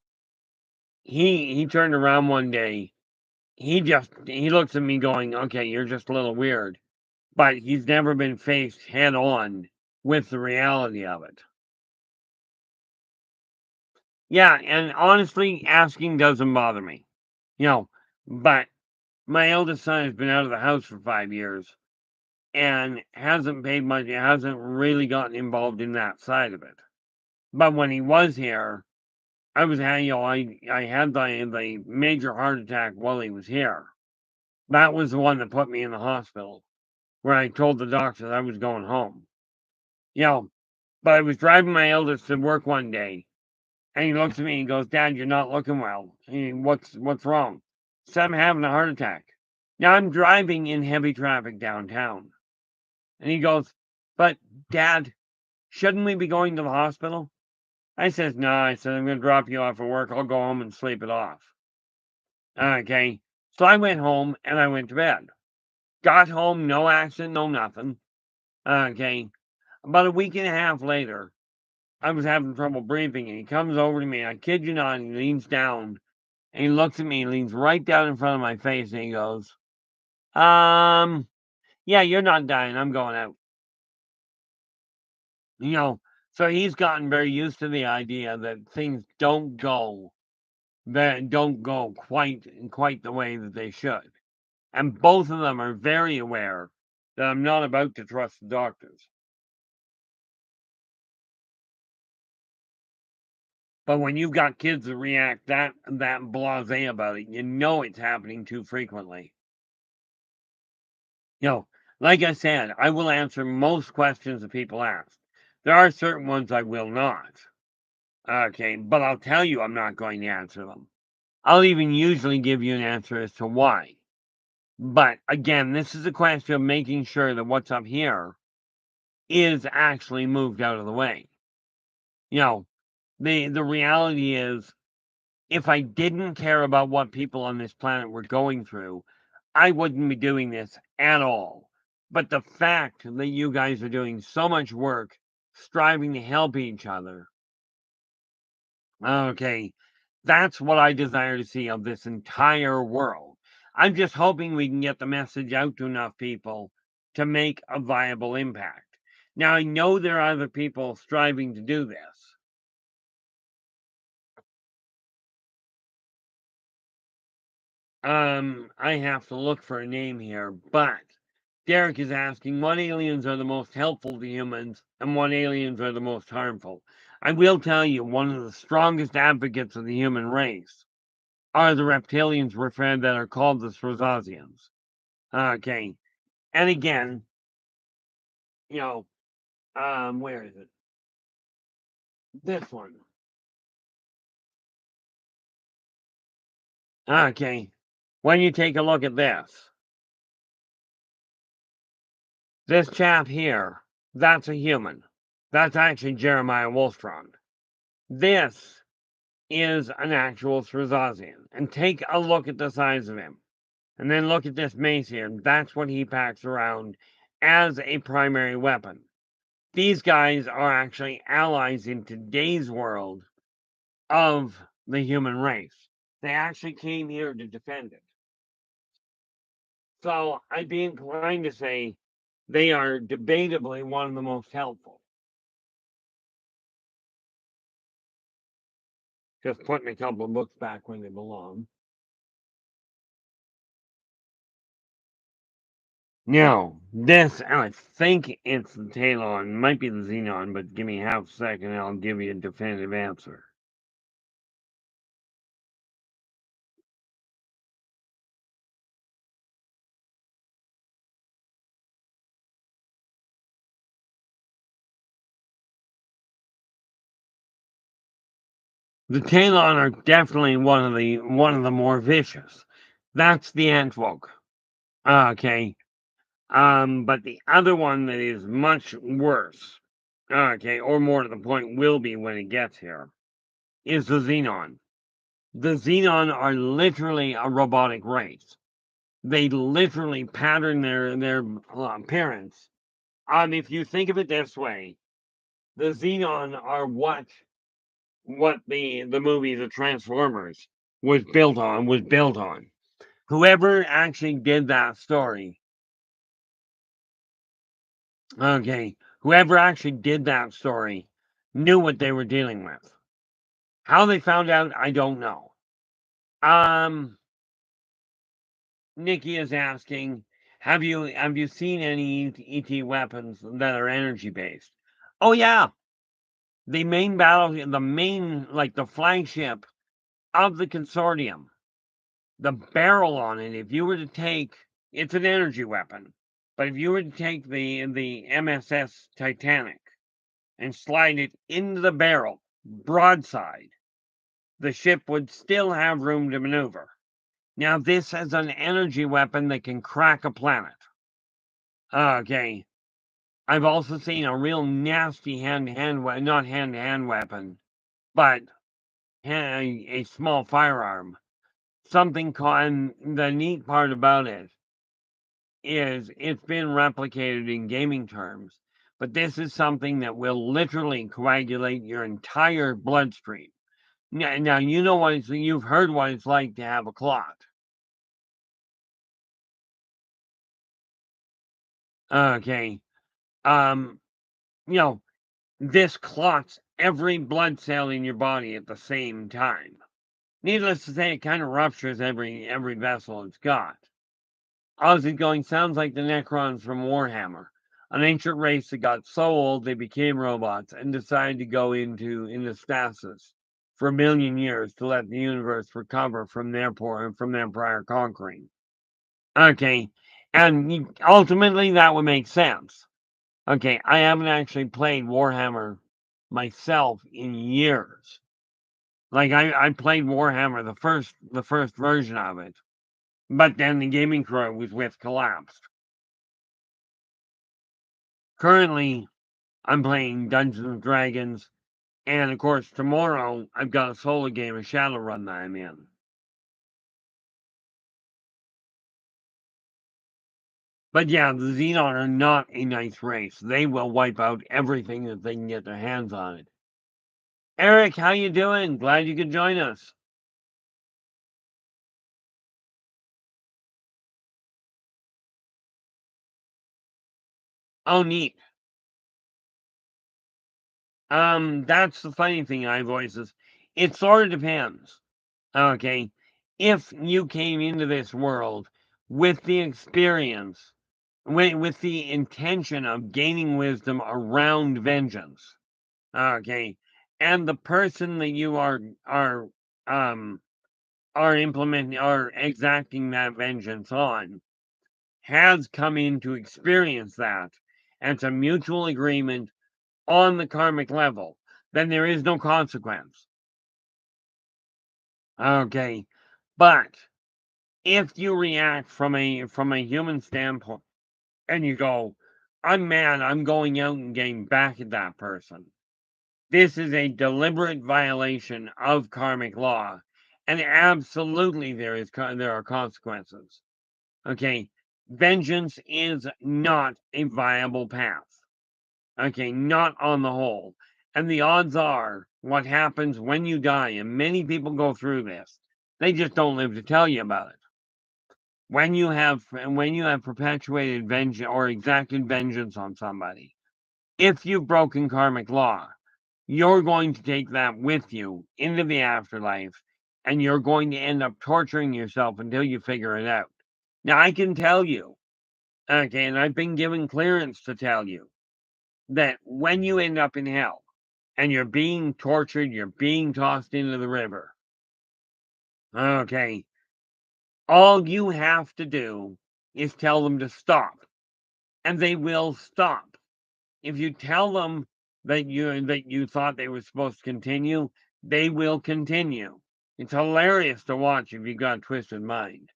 he turned around one day. He looks at me going, "Okay, you're just a little weird," but he's never been faced head on with the reality of it. Yeah, and honestly, asking doesn't bother me, But my eldest son has been out of the house for 5 years and hasn't paid much. Hasn't really gotten involved in that side of it. But when he was here, I was having, I had the major heart attack while he was here. That was the one that put me in the hospital, where I told the doctor that I was going home. But I was driving my eldest to work one day, and he looks at me and goes, "Dad, you're not looking well. What's wrong?" I said, "I'm having a heart attack." Now I'm driving in heavy traffic downtown, and he goes, "But Dad, Shouldn't we be going to the hospital? I says, no, I said, I'm going to drop you off at work. I'll go home and sleep it off. Okay. So I went home and I went to bed. Got home, no accident, no nothing. Okay. About a week and a half later, I was having trouble breathing, and he comes over to me. I kid you not, and he leans down and he looks at me, leans right down in front of my face, and he goes, yeah, you're not dying. I'm going out. So he's gotten very used to the idea that things don't go quite the way that they should. And both of them are very aware that I'm not about to trust the doctors. But when you've got kids that react that blasé about it, you know it's happening too frequently. Like I said, I will answer most questions that people ask. There are certain ones I will not. Okay, but I'll tell you I'm not going to answer them. I'll even usually give you an answer as to why. But again, this is a question of making sure that what's up here is actually moved out of the way. The reality is, if I didn't care about what people on this planet were going through, I wouldn't be doing this at all. But the fact that you guys are doing so much work striving to help each other, okay, that's what I desire to see of this entire world. I'm just hoping we can get the message out to enough people to make a viable impact. Now, I know there are other people striving to do this. I have to look for a name here, but Derek is asking what aliens are the most helpful to humans and what aliens are the most harmful. I will tell you, one of the strongest advocates of the human race are the reptilians that are called the Srozasians. Okay. And again, where is it? This one. Okay. When you take a look at this chap here, that's a human. That's actually Jeremiah Wolfstrand. This is an actual Srozasian. And take a look at the size of him. And then look at this mace here. That's what he packs around as a primary weapon. These guys are actually allies in today's world of the human race. They actually came here to defend it. So I'd be inclined to say they are debatably one of the most helpful. Just putting a couple of books back when they belong. Now, this, and I think it's the Talon, might be the Xenon, but give me half a second and I'll give you a definitive answer. The Talon are definitely one of the more vicious. That's the Antfolk. Okay. But the other one that is much worse, okay, or more to the point will be when it gets here, is the Xenon. The Xenon are literally a robotic race. They literally pattern their appearance. If you think of it this way, the Xenon are what the movie The Transformers was built on. Whoever actually did that story, okay, whoever actually did that story knew what they were dealing with. How they found out, I don't know. Nikki is asking, have you seen any ET weapons that are energy based? Oh yeah, the main like the flagship of the consortium, the barrel on it. If you were to take, it's an energy weapon, but if you were to take the MSS Titanic and slide it into the barrel broadside, the ship would still have room to maneuver. Now, this is an energy weapon that can crack a planet. Okay. I've also seen a real nasty not hand-to-hand weapon, but a small firearm. Something called, and the neat part about it is it's been replicated in gaming terms, but this is something that will literally coagulate your entire bloodstream. Now you know what you've heard what it's like to have a clot. Okay. Um, you know, this clots every blood cell in your body at the same time. Needless to say, it kind of ruptures every vessel it's got. How's it going? Sounds like the Necrons from Warhammer, an ancient race that got so old they became robots and decided to go into stasis for a million years to let the universe recover from their prior conquering. Okay, and ultimately that would make sense. Okay, I haven't actually played Warhammer myself in years. Like I played Warhammer the first version of it, but then the gaming crew I was with collapsed. Currently, I'm playing Dungeons and Dragons, and of course tomorrow I've got a solo game of Shadowrun that I'm in. But yeah, the Xenon are not a nice race. They will wipe out everything that they can get their hands on it. Eric, how you doing? Glad you could join us. Oh, neat. That's the funny thing, iVoices. It sort of depends. Okay. If you came into this world with the experience, with the intention of gaining wisdom around vengeance, okay, and the person that you um are exacting that vengeance on has come in to experience that, and it's a mutual agreement on the karmic level, then there is no consequence. Okay. But if you react from a human standpoint and you go, I'm mad, I'm going out and getting back at that person. This is a deliberate violation of karmic law. And absolutely there are consequences. Okay. Vengeance is not a viable path. Okay, not on the whole. And the odds are what happens when you die, and many people go through this, they just don't live to tell you about it. When you have perpetuated vengeance or exacted vengeance on somebody, if you've broken karmic law, you're going to take that with you into the afterlife, and you're going to end up torturing yourself until you figure it out. Now I can tell you, okay, and I've been given clearance to tell you that when you end up in hell and you're being tortured, you're being tossed into the river, okay, all you have to do is tell them to stop, and they will stop. If you tell them that you thought they were supposed to continue, they will continue. It's hilarious to watch if you've got a twisted mind.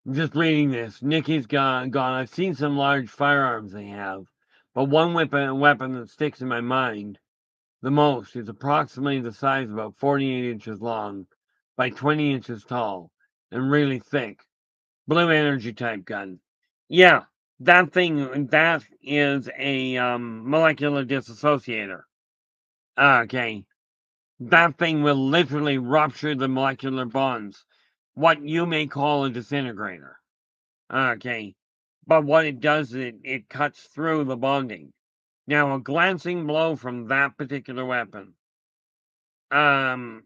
I'm just reading this. Nikki's gone. I've seen some large firearms they have, but one weapon that sticks in my mind the most is approximately the size about 48 inches long by 20 inches tall and really thick. Blue energy type gun. Yeah, that is a molecular disassociator. Okay. That thing will literally rupture the molecular bonds. What you may call a disintegrator. Okay. But what it does is it cuts through the bonding. Now, a glancing blow from that particular weapon, um,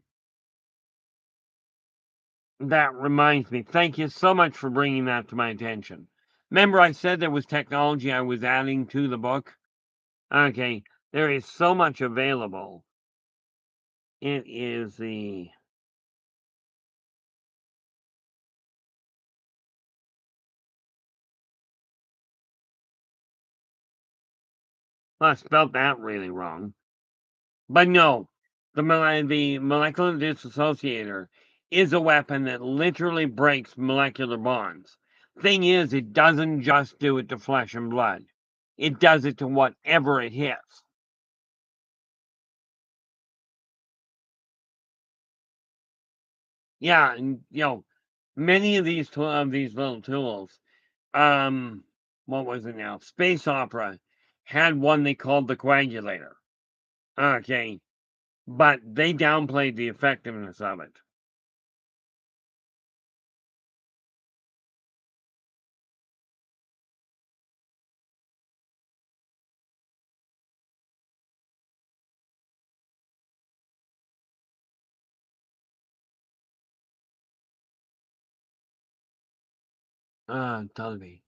that reminds me. Thank you so much for bringing that to my attention. Remember, I said there was technology I was adding to the book? Okay. There is so much available. It is the. Well, I spelled that really wrong. But no, the molecular disassociator is a weapon that literally breaks molecular bonds. Thing is, it doesn't just do it to flesh and blood. It does it to whatever it hits. Yeah, and many of these little tools, what was it now? Space Opera had one they called the coagulator. Okay, but they downplayed the effectiveness of it. Tell me.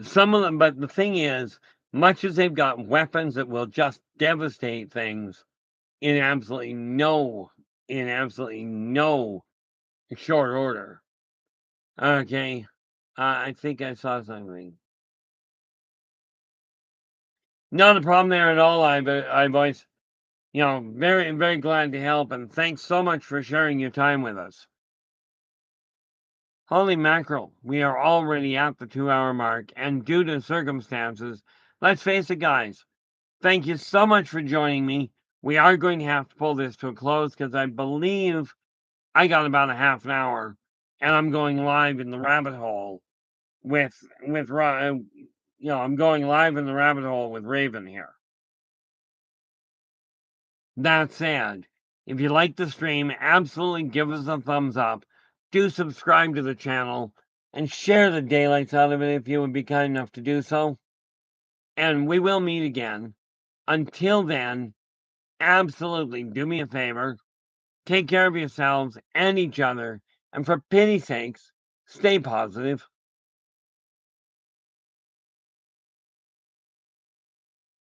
Some of them, but the thing is, much as they've got weapons that will just devastate things in absolutely no short order. Okay, I think I saw something. Not a problem there at all. I've always, very, very glad to help, and thanks so much for sharing your time with us. Holy mackerel, we are already at the 2-hour mark, and due to circumstances, let's face it, guys, thank you so much for joining me. We are going to have to pull this to a close because I believe I got about a half an hour, and I'm going live in the rabbit hole I'm going live in the rabbit hole with Raven here. That said, if you like the stream, absolutely give us a thumbs up. Do subscribe to the channel and share the daylights out of it if you would be kind enough to do so. And we will meet again. Until then, absolutely do me a favor. Take care of yourselves and each other. And for pity's sakes, stay positive.